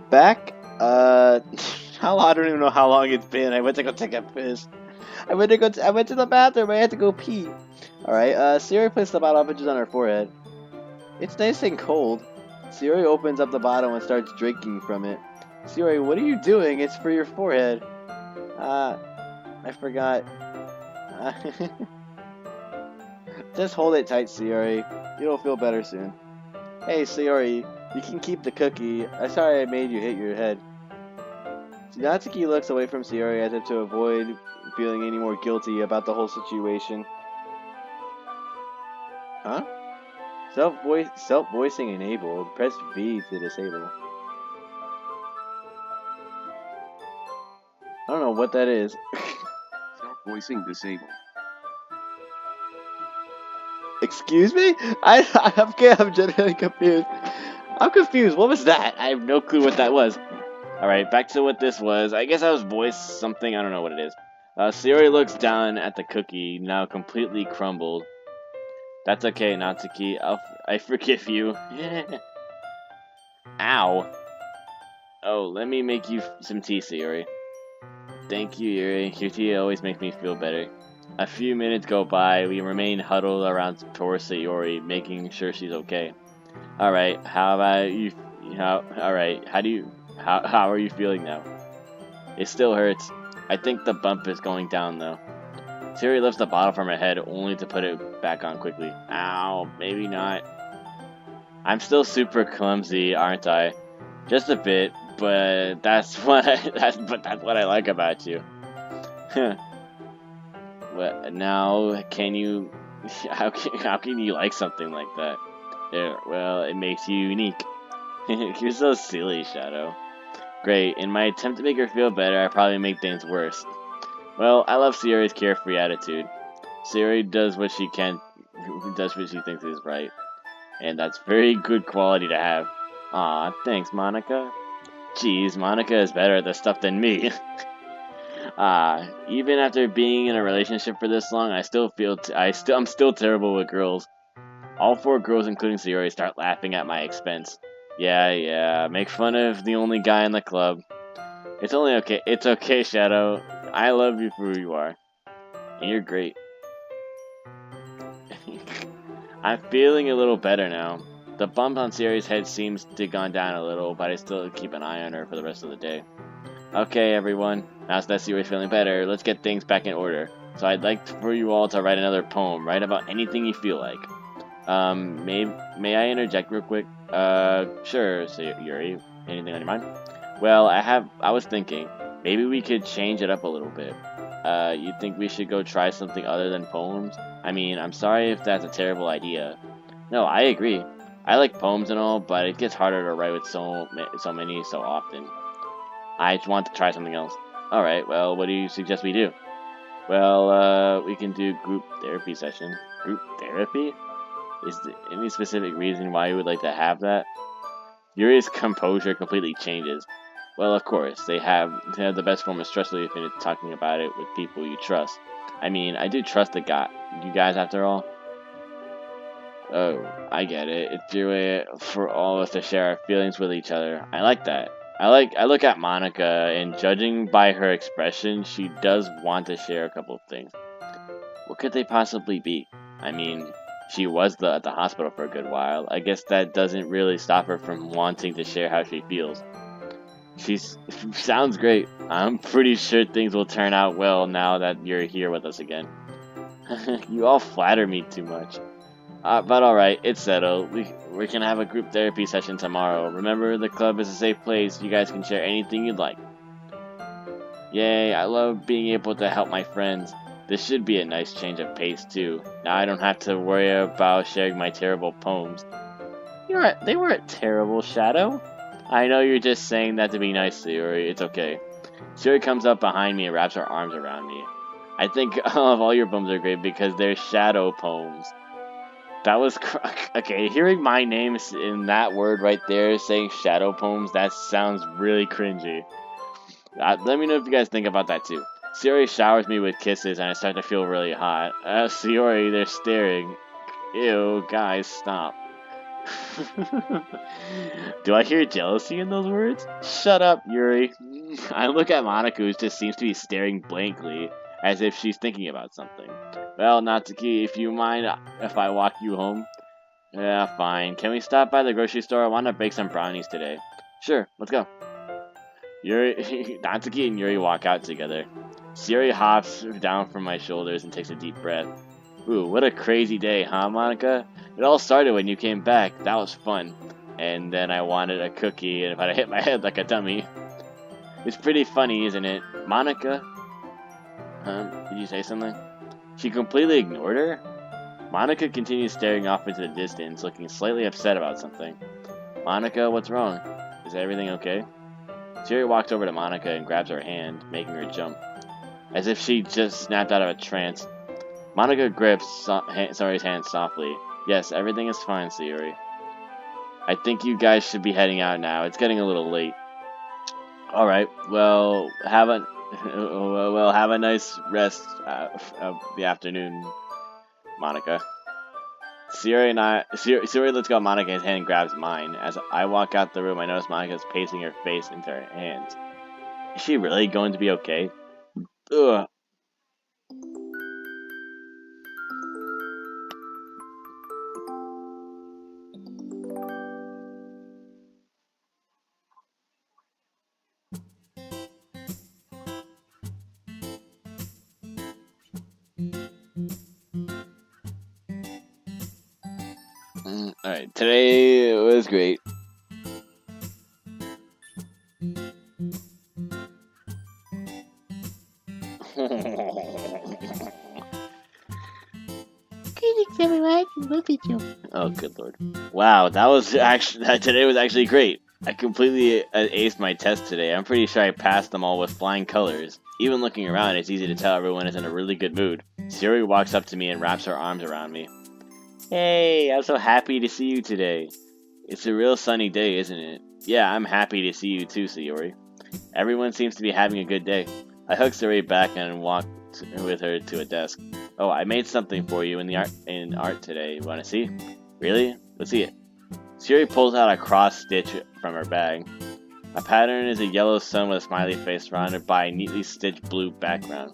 [SPEAKER 1] back. How long? I don't even know how long it's been. I went to go take a piss. I went to the bathroom. I had to go pee. All right. Sayori placed the bottle of pitches on her forehead. It's nice and cold. Sayori opens up the bottle and starts drinking from it. Sayori, what are you doing? It's for your forehead. I forgot. Just hold it tight, Sayori. You'll feel better soon. Hey, Sayori, you can keep the cookie. I'm sorry I made you hit your head. Natsuki looks away from Sayori as if to avoid feeling any more guilty about the whole situation. Huh? Self-voicing enabled. Press V to disable. I don't know what that is.
[SPEAKER 3] Self-voicing disabled.
[SPEAKER 1] Excuse me? I'm genuinely confused. I'm confused. What was that? I have no clue what that was. Alright, back to what this was. I guess I was voiced something. I don't know what it is. Sayori looks down at the cookie, now completely crumbled. That's okay, Natsuki. I forgive you. Ow. Oh, let me make you some tea, Sayori. Thank you, Yuri. Your tea always makes me feel better. A few minutes go by. We remain huddled around poor Sayori, making sure she's okay. Alright, how about you? Alright, how are you feeling now? It still hurts. I think the bump is going down, though. Sayori lifts the bottle from her head, only to put it back on quickly. Ow, maybe not. I'm still super clumsy, aren't I? Just a bit, but that's what I like about you. What now? Can you? How can you like something like that? Yeah, well, it makes you unique. You're so silly, Shadow. Great. In my attempt to make her feel better, I probably make things worse. Well, I love Sayori's carefree attitude. Sayori does what she can, does what she thinks is right, and that's very good quality to have. Aw, thanks, Monica. Jeez, Monica is better at this stuff than me. Even after being in a relationship for this long, I'm still terrible with girls. All 4 girls, including Sayori, start laughing at my expense. Yeah, make fun of the only guy in the club. It's okay, Shadow. I love you for who you are. And you're great. I'm feeling a little better now. The bump on Sayori's head seems to have gone down a little, but I still keep an eye on her for the rest of the day. Okay, everyone. Now that Sayori's feeling better, let's get things back in order. So I'd like for you all to write another poem. Write about anything you feel like. May I interject real quick? Sure, Sayori. Anything on your mind? Well, I was thinking, maybe we could change it up a little bit. You think we should go try something other than poems? I mean, I'm sorry if that's a terrible idea. No, I agree. I like poems and all, but it gets harder to write with so many so often. I just want to try something else. Alright, well, what do you suggest we do? Well, we can do group therapy session. Group therapy? Is there any specific reason why you would like to have that? Yuri's composure completely changes. Well, of course, they have the best form of stress relief in talking about it with people you trust. I mean, I do trust you guys after all. Oh, I get it. It's your way for all of us to share our feelings with each other. I like that. I look at Monica, and judging by her expression, she does want to share a couple of things. What could they possibly be? I mean, she was at the hospital for a good while. I guess that doesn't really stop her from wanting to share how she feels. Sounds great. I'm pretty sure things will turn out well now that you're here with us again. You all flatter me too much. But alright, it's settled. We can have a group therapy session tomorrow. Remember, the club is a safe place. You guys can share anything you'd like. Yay, I love being able to help my friends. This should be a nice change of pace, too. Now I don't have to worry about sharing my terrible poems. They weren't terrible, Shadow. I know you're just saying that to be nice, Sayori. It's okay. Sayori comes up behind me and wraps her arms around me. I think all your poems are great because they're shadow poems. That was okay. Hearing my name in that word right there, saying shadow poems, that sounds really cringy. Let me know if you guys think about that too. Sayori showers me with kisses, and I start to feel really hot. Sayori, they're staring. Ew, guys, stop. Do I hear jealousy in those words? Shut up, Yuri. I look at Monica, who just seems to be staring blankly, as if she's thinking about something. Well, Natsuki, if you mind if I walk you home? Yeah, fine. Can we stop by the grocery store? I want to bake some brownies today. Sure, let's go. Yuri, Natsuki and Yuri walk out together. Sayori hops down from my shoulders and takes a deep breath. Ooh, what a crazy day, huh, Monica? It all started when you came back. That was fun. And then I wanted a cookie, and if I hit my head like a dummy. It's pretty funny, isn't it? Monica? Did you say something? She completely ignored her? Monica continues staring off into the distance, looking slightly upset about something. Monica, what's wrong? Is everything okay? Sayori walks over to Monica and grabs her hand, making her jump. As if she just snapped out of a trance. Monica grips Sayori's hand softly. Yes, everything is fine, Sayori. I think you guys should be heading out now. It's getting a little late. Alright, well, have a nice rest of the afternoon, Monica. Sayori lets go of Monica's hand and grabs mine. As I walk out the room, I notice Monica's pasting her face into her hands. Is she really going to be okay? Ugh. Alright, today was great. Oh, good lord. Wow, today was actually great. I completely aced my test today. I'm pretty sure I passed them all with flying colors. Even looking around, it's easy to tell everyone is in a really good mood. Sayori walks up to me and wraps her arms around me. Hey, I'm so happy to see you today. It's a real sunny day, isn't it? Yeah, I'm happy to see you too, Sayori. Everyone seems to be having a good day. I hug Sayori back and walk with her to a desk. Oh, I made something for you in art today. You want to see? Really? Let's see it. Sayori pulls out a cross stitch from her bag. A pattern is a yellow sun with a smiley face surrounded by a neatly stitched blue background.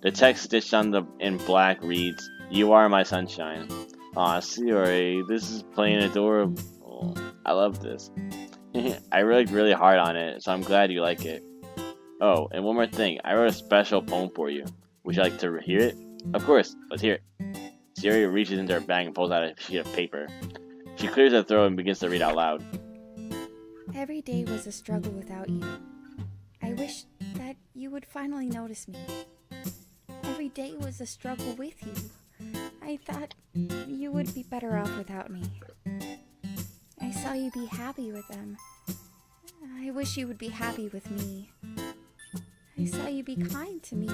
[SPEAKER 1] The text stitched in black reads, "You are my sunshine." Aw, Sayori, this is plain adorable. I love this. I worked really hard on it, so I'm glad you like it. Oh, and one more thing. I wrote a special poem for you. Would you like to hear it? Of course, let's hear it. Sayori reaches into her bag and pulls out a sheet of paper. She clears her throat and begins to read out loud.
[SPEAKER 4] Every day was a struggle without you. I wish that you would finally notice me. Every day was a struggle with you. I thought you would be better off without me. I saw you be happy with them. I wish you would be happy with me. I saw you be kind to me.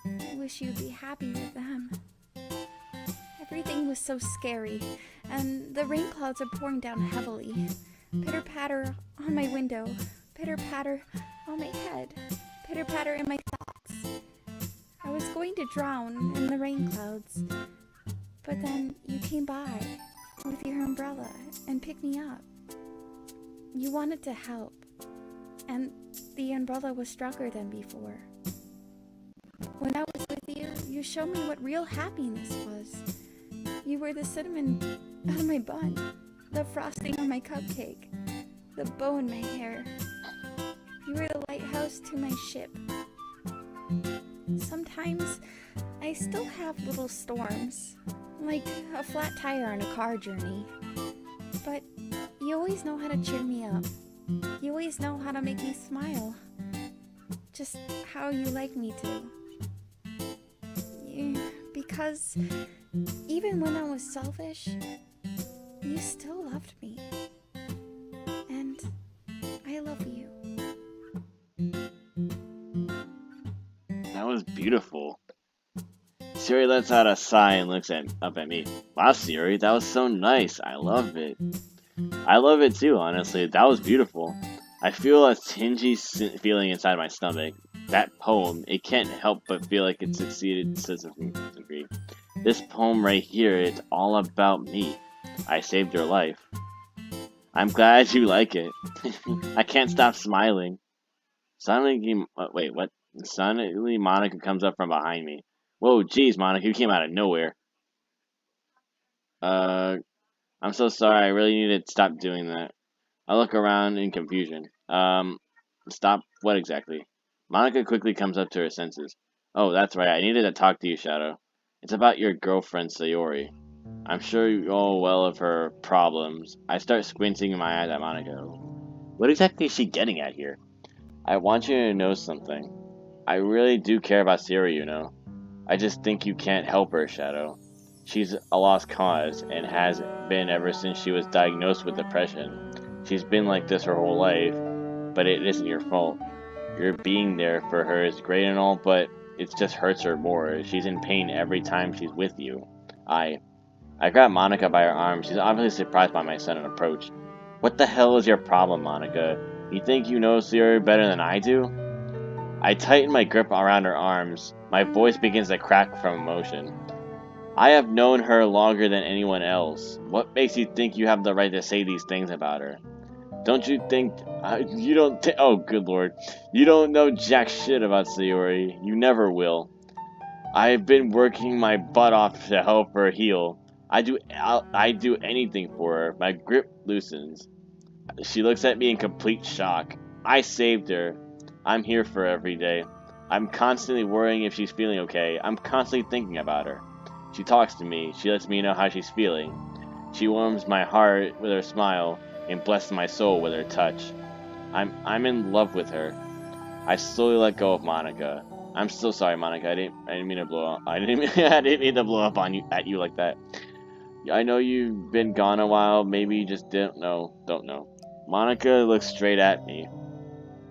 [SPEAKER 4] I wish you'd be happy with them. Everything was so scary, and the rain clouds are pouring down heavily. Pitter-patter on my window, pitter-patter on my head, pitter-patter in my thoughts. I was going to drown in the rain clouds, but then you came by with your umbrella and picked me up. You wanted to help, and the umbrella was stronger than before. When I was with you, you showed me what real happiness was. You were the cinnamon on my bun, the frosting on my cupcake, the bow in my hair. You were the lighthouse to my ship. Sometimes I still have little storms, like a flat tire on a car journey. But you always know how to cheer me up. You always know how to make me smile. Just how you like me to. Because even when I was selfish, you still loved me. And I love you.
[SPEAKER 1] That was beautiful. Sayori lets out a sigh and looks up at me. Wow, Sayori, that was so nice. I love it. I love it too, honestly. That was beautiful. I feel a tingy feeling inside my stomach. That poem, it can't help but feel like it succeeded to some degree. This poem right here, it's all about me. I saved your life. I'm glad you like it. I can't stop smiling. Suddenly, wait, what? Suddenly, Monica comes up from behind me. Whoa, geez, Monica, you came out of nowhere. I'm so sorry. I really need to stop doing that. I look around in confusion. Stop? What exactly? Monica quickly comes up to her senses. Oh, that's right. I needed to talk to you, Shadow. It's about your girlfriend, Sayori. I'm sure you know well of her problems. I start squinting my eyes at Monica. What exactly is she getting at here? I want you to know something. I really do care about Sayori, you know. I just think you can't help her, Shadow. She's a lost cause, and has been ever since she was diagnosed with depression. She's been like this her whole life, but it isn't your fault. Your being there for her is great and all, but it just hurts her more. She's in pain every time she's with you. I grabbed Monica by her arm. She's obviously surprised by my sudden approach. What the hell is your problem, Monica? You think you know Sayori better than I do? I tighten my grip around her arms. My voice begins to crack from emotion. I have known her longer than anyone else. What makes you think you have the right to say these things about her? Don't you think... you don't... oh, good lord. You don't know jack shit about Sayori. You never will. I've been working my butt off to help her heal. I do anything for her. My grip loosens. She looks at me in complete shock. I saved her. I'm here for her every day. I'm constantly worrying if she's feeling okay. I'm constantly thinking about her. She talks to me. She lets me know how she's feeling. She warms my heart with her smile and blesses my soul with her touch. I'm in love with her. I slowly let go of Monica. I'm so sorry, Monica. I didn't mean to blow up. I didn't mean to blow up on you at you like that. I know you've been gone a while. Maybe you just don't know. Monica looks straight at me.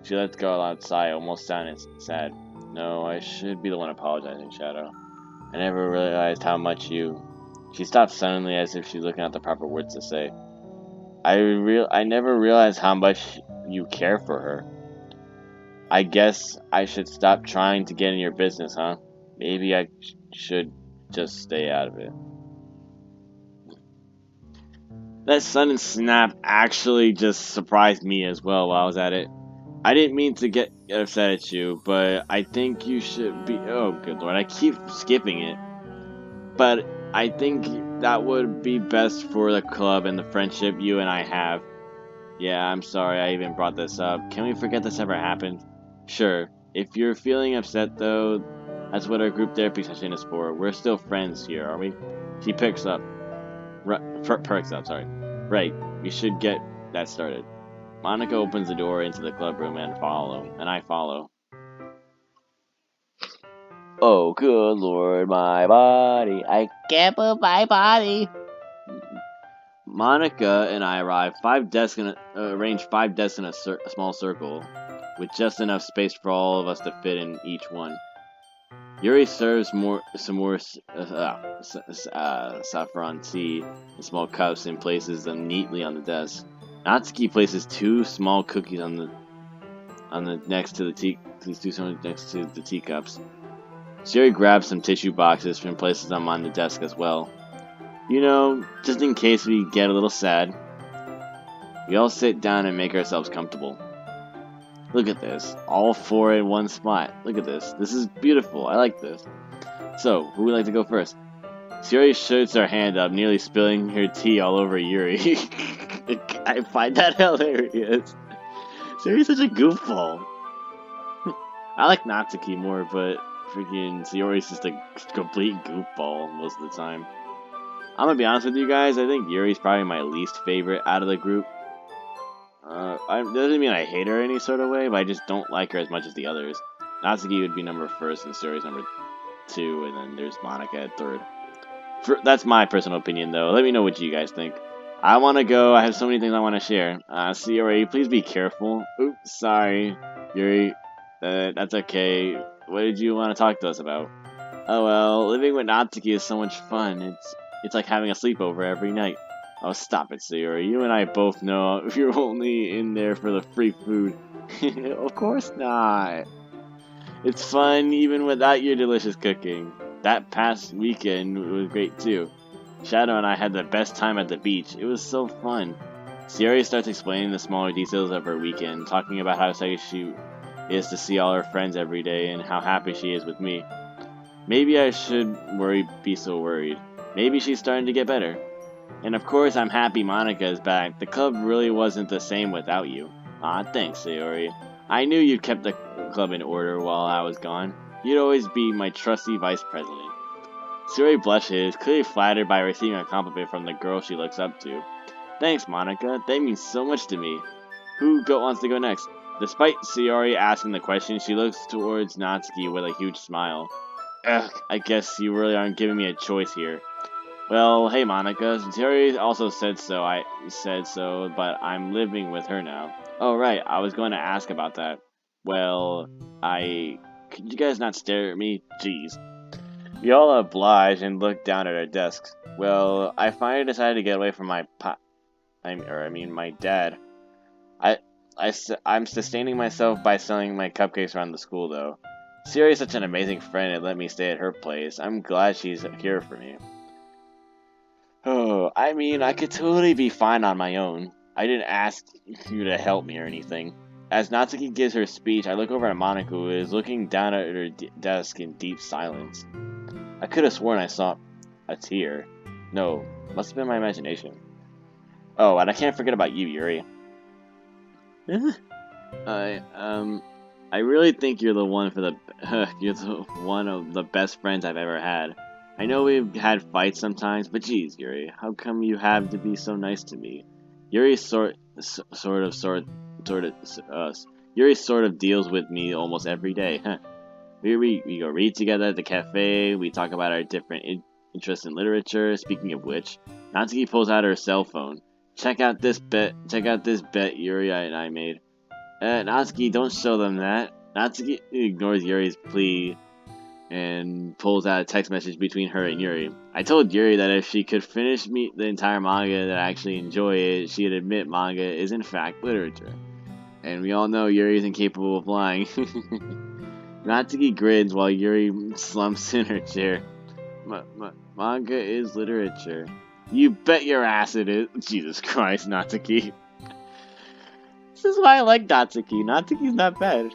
[SPEAKER 1] She lets go a loud sigh, almost sounded sad. No, I should be the one apologizing, Shadow. I never realized how much you... She stopped suddenly as if she's looking at the proper words to say. I never realized how much you care for her. I guess I should stop trying to get in your business, huh? Maybe I should just stay out of it. That sudden snap actually just surprised me as well while I was at it. I didn't mean to get upset at you, but I think you should be... Oh, good lord, I keep skipping it. But I think that would be best for the club and the friendship you and I have. Yeah, I'm sorry I even brought this up. Can we forget this ever happened? Sure. If you're feeling upset, though, that's what our group therapy session is for. We're still friends here, are we? She perks up, sorry. Right, we should get that started. Monica opens the door into the club room and I follow. Oh, good lord, my body. I can't move my body. Monica and I arrive. Arrange 5 desks in a small circle, with just enough space for all of us to fit in each one. Yuri serves some more saffron tea in small cups and places them neatly on the desk. Natsuki places 2 small cookies on the next to the teacups. Sayori grabs some tissue boxes and places them on the desk as well. You know, just in case we get a little sad. We all sit down and make ourselves comfortable. Look at this. All 4 in one spot. Look at this. This is beautiful. I like this. So, who would like to go first? Sayori shoots her hand up, nearly spilling her tea all over Yuri. I find that hilarious. Sayori's such a goofball. I like Natsuki more, but freaking Sayori's just a complete goofball most of the time. I'm gonna be honest with you guys, I think Yuri's probably my least favorite out of the group. Doesn't mean I hate her any sort of way, but I just don't like her as much as the others. Natsuki would be number 1st, and Sayori's number 2, and then there's Monica at 3rd. That's my personal opinion, though. Let me know what you guys think. I want to go. I have so many things I want to share. Sayori, please be careful. Oops, sorry. Yuri, that's okay. What did you want to talk to us about? Oh well, living with Natsuki is so much fun. It's like having a sleepover every night. Oh, stop it, Sayori. You and I both know you're only in there for the free food. Of course not. It's fun even without your delicious cooking. That past weekend was great too. Shadow and I had the best time at the beach. It was so fun. Sayori starts explaining the smaller details of her weekend, talking about how excited she is to see all her friends every day and how happy she is with me. Maybe I should be so worried. Maybe she's starting to get better. And of course, I'm happy Monica is back. The club really wasn't the same without you. Aw, thanks, Sayori. I knew you'd kept the club in order while I was gone. You'd always be my trusty vice president. Sayori blushes, clearly flattered by receiving a compliment from the girl she looks up to. Thanks, Monica. That means so much to me. Who wants to go next? Despite Sayori asking the question, she looks towards Natsuki with a huge smile. Ugh, I guess you really aren't giving me a choice here. Well, hey Monica, Sayori also said so, but I'm living with her now. Oh right, I was going to ask about that. Well, could you guys not stare at me? Jeez. We all oblige and look down at our desks. Well, I finally decided to get away from my my dad. I'm sustaining myself by selling my cupcakes around the school, though. Sayori is such an amazing friend and let me stay at her place. I'm glad she's here for me. Oh, I mean, I could totally be fine on my own. I didn't ask you to help me or anything. As Natsuki gives her speech, I look over at Monica, who is looking down at her desk in deep silence. I could have sworn I saw a tear. No, must have been my imagination. Oh, and I can't forget about you, Yuri. I really think you're the one you're the one of the best friends I've ever had. I know we've had fights sometimes, but geez, Yuri, how come you have to be so nice to me? Yuri sort of deals with me almost every day. We go read together at the cafe. We talk about our different interests in literature. Speaking of which, Natsuki pulls out her cell phone. Check out this bet Yuri and I made. Natsuki, don't show them that. Natsuki ignores Yuri's plea and pulls out a text message between her and Yuri. I told Yuri that if she could finish the entire manga that I actually enjoy it, she'd admit manga is in fact literature. And we all know Yuri is incapable of lying. Natsuki grins while Yuri slumps in her chair. Manga is literature. You bet your ass it is. Jesus Christ, Natsuki. This is why I like Natsuki. Natsuki's not bad.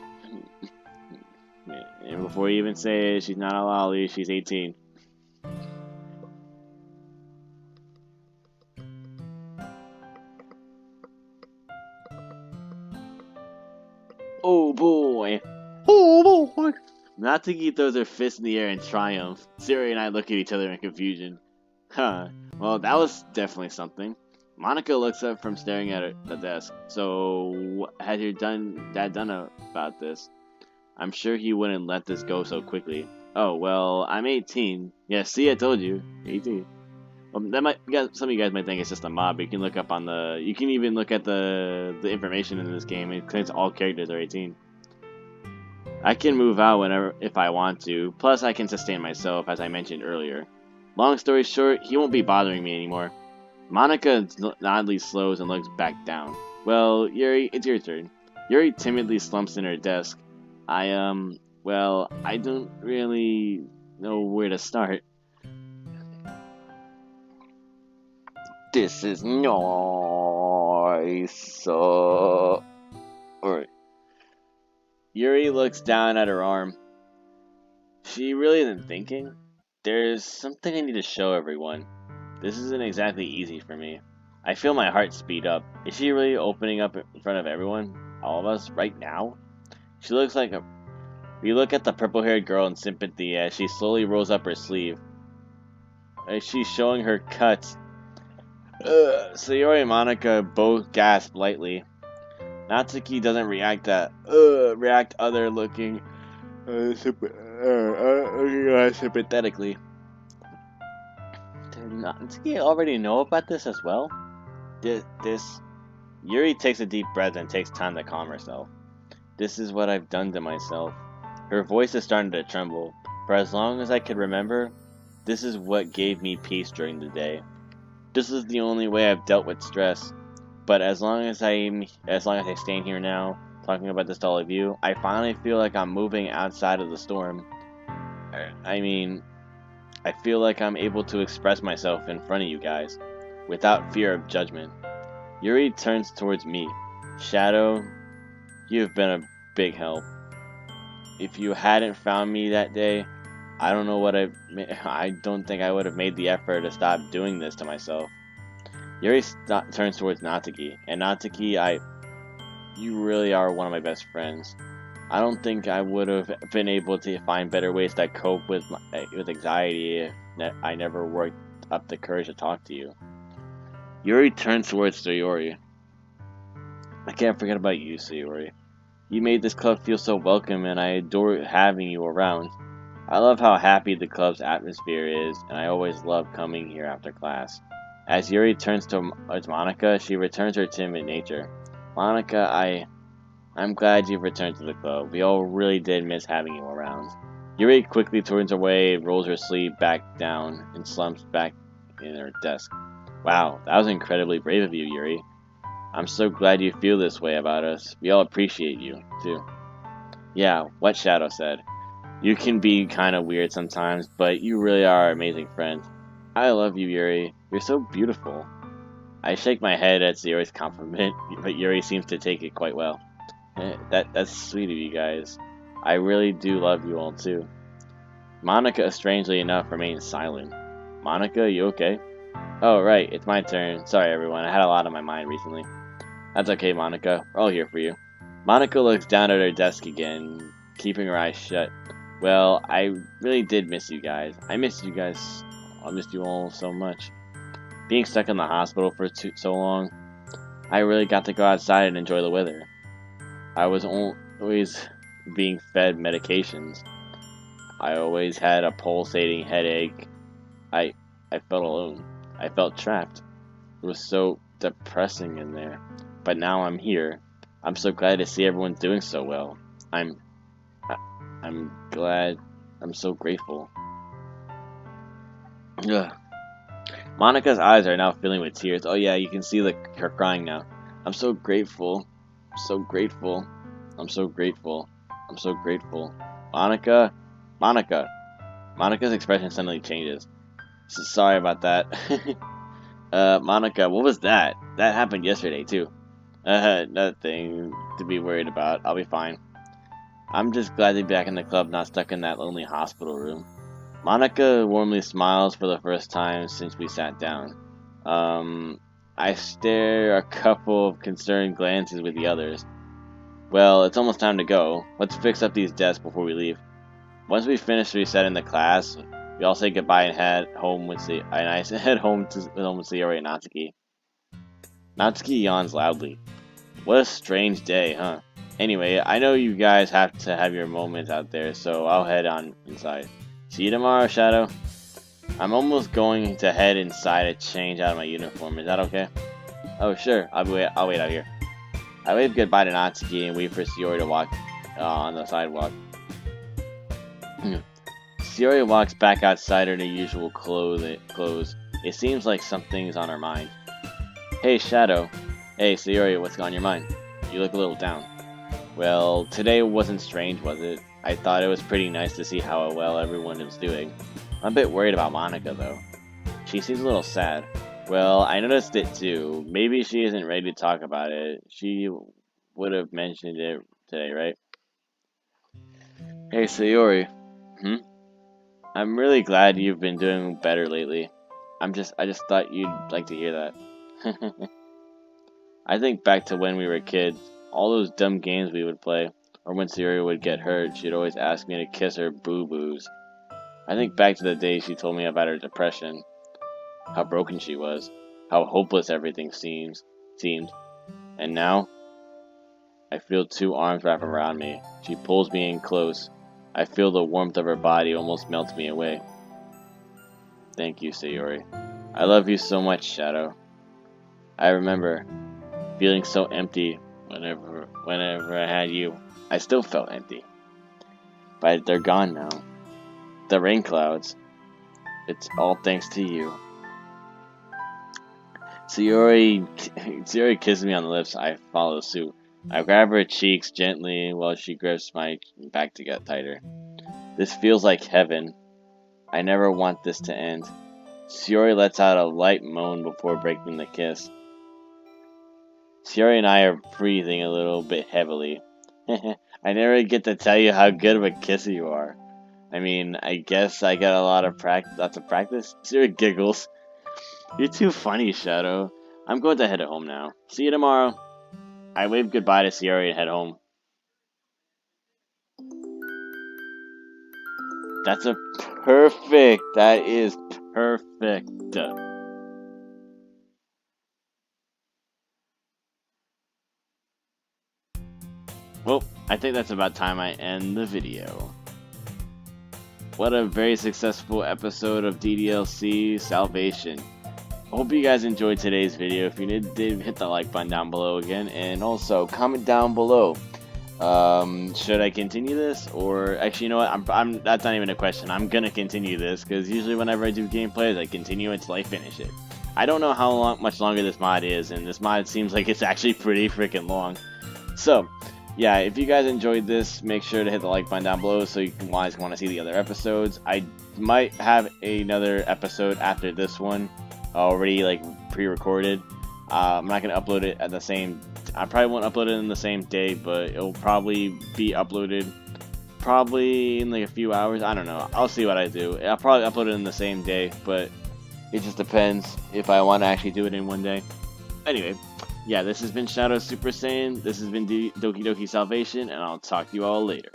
[SPEAKER 1] And before you even say it, she's not a lolly, she's 18. Oh boy. Oh boy. Natsuki throws her fist in the air in triumph. Sayori and I look at each other in confusion. Huh. Well, that was definitely something. Monica looks up from staring at the desk. So, what had your dad done about this? I'm sure he wouldn't let this go so quickly. Oh, well, I'm 18. Yeah, see, I told you. 18. Well, some of you guys might think it's just a mob, but you can look up on you can even look at the information in this game. It claims all characters are 18. I can move out if I want to. Plus, I can sustain myself, as I mentioned earlier. Long story short, he won't be bothering me anymore. Monica oddly slows and looks back down. Well, Yuri, it's your turn. Yuri timidly slumps in her desk. Well, I don't really know where to start. This is nice. Alright. Yuri looks down at her arm. She really isn't thinking. There's something I need to show everyone. This isn't exactly easy for me. I feel my heart speed up. Is she really opening up in front of everyone? All of us? Right now? She looks like We look at the purple-haired girl in sympathy as she slowly rolls up her sleeve. As she's showing her cuts. Sayori and Monica both gasp lightly. Natsuki doesn't react other looking sympathetically. Did Natsuki already know about this as well? Yuri takes a deep breath and takes time to calm herself. This is what I've done to myself. Her voice is starting to tremble. For as long as I could remember, this is what gave me peace during the day. This is the only way I've dealt with stress. But as long as I stand here now, talking about this to all of you, I finally feel like I'm moving outside of the storm. I I feel like I'm able to express myself in front of you guys, without fear of judgment. Yuri turns towards me. Shadow, you've been a big help. If you hadn't found me that day, I don't know what I don't think I would have made the effort to stop doing this to myself. Yuri turns towards Natsuki, and Natsuki, you really are one of my best friends. I don't think I would have been able to find better ways to cope with anxiety if I never worked up the courage to talk to you. Yuri turns towards Sayori. I can't forget about you, Sayori. You made this club feel so welcome, and I adore having you around. I love how happy the club's atmosphere is, and I always love coming here after class. As Yuri turns towards Monica, she returns her timid nature. Monica, I'm glad you've returned to the club. We all really did miss having you around. Yuri quickly turns away, rolls her sleeve back down, and slumps back in her desk. Wow, that was incredibly brave of you, Yuri. I'm so glad you feel this way about us. We all appreciate you, too. Yeah, what Shadow said. You can be kind of weird sometimes, but you really are our amazing friend. I love you, Yuri. You're so beautiful. I shake my head at Sayori's compliment, but Yuri seems to take it quite well. That's sweet of you guys. I really do love you all, too. Monica, strangely enough, remains silent. Monica, you okay? Oh, right, it's my turn. Sorry, everyone. I had a lot on my mind recently. That's okay, Monica. We're all here for you. Monica looks down at her desk again, keeping her eyes shut. Well, I really did miss you guys. I missed you guys. I missed you all so much. Being stuck in the hospital for so long, I really got to go outside and enjoy the weather. I was always being fed medications. I always had a pulsating headache. I felt alone. I felt trapped. It was so depressing in there. But now I'm here. I'm so glad to see everyone's doing so well. I'm glad. I'm so grateful. Ugh. Monica's eyes are now filling with tears. Oh yeah, you can see her crying now. I'm so grateful. I'm so grateful. I'm so grateful. I'm so grateful. Monica? Monica's expression suddenly changes. So sorry about that. Monica, what was that? That happened yesterday too. Nothing to be worried about. I'll be fine. I'm just glad to be back in the club, not stuck in that lonely hospital room. Monica warmly smiles for the first time since we sat down. I stare a couple of concerned glances with the others. Well, it's almost time to go. Let's fix up these desks before we leave. Once we finish resetting the class, we all say goodbye and head home with I head home with Sayori and Natsuki. Natsuki yawns loudly. What a strange day, huh? Anyway, I know you guys have to have your moments out there, so I'll head on inside. See you tomorrow, Shadow. I'm almost going to head inside to change out of my uniform. Is that okay? Oh, sure. I'll wait out here. I wave goodbye to Natsuki and wait for Sayori to walk on the sidewalk. Sayori walks back outside in her usual clothes. It seems like something's on her mind. Hey, Shadow. Hey, Sayori, what's on your mind? You look a little down. Well, today wasn't strange, was it? I thought it was pretty nice to see how well everyone is doing. I'm a bit worried about Monica, though. She seems a little sad. Well, I noticed it too. Maybe she isn't ready to talk about it. She would have mentioned it today, right? Hey, Sayori. I'm really glad you've been doing better lately. I just thought you'd like to hear that. I think back to when we were kids, all those dumb games we would play, or when Sayori would get hurt, she'd always ask me to kiss her boo-boos. I think back to the day she told me about her depression, how broken she was, how hopeless everything seemed. And now, I feel two arms wrap around me. She pulls me in close. I feel the warmth of her body almost melt me away. Thank you, Sayori. I love you so much, Shadow. I remember feeling so empty whenever I had you. I still felt empty. But they're gone now. The rain clouds. It's all thanks to you. Sayori kisses me on the lips. I follow suit. I grab her cheeks gently while she grips my back to get tighter. This feels like heaven. I never want this to end. Sayori lets out a light moan before breaking the kiss. Sayori and I are breathing a little bit heavily. I never get to tell you how good of a kisser you are. I mean, I guess I got lots of practice. Sayori giggles. You're too funny, Shadow. I'm going to head home now. See you tomorrow. I wave goodbye to Sayori and head home. That is perfect. Well, I think that's about time I end the video. What a very successful episode of DDLC Salvation. I hope you guys enjoyed today's video. If you did, hit the like button down below again, and also comment down below. Should I continue this, or actually, you know what? That's not even a question. I'm gonna continue this because usually whenever I do gameplays, I continue until I finish it. I don't know how much longer this mod is, and this mod seems like it's actually pretty freaking long. So, yeah, if you guys enjoyed this, make sure to hit the like button down below so you guys want to see the other episodes. I might have another episode after this one already like pre-recorded. I'm not gonna upload it at the same. I probably won't upload it in the same day, but it'll probably be uploaded probably in like a few hours. I don't know. I'll see what I do. I'll probably upload it in the same day, but it just depends if I want to actually do it in one day. Anyway, yeah, this has been Shadow Super Saiyan. This has been Doki Doki Salvation, and I'll talk to you all later.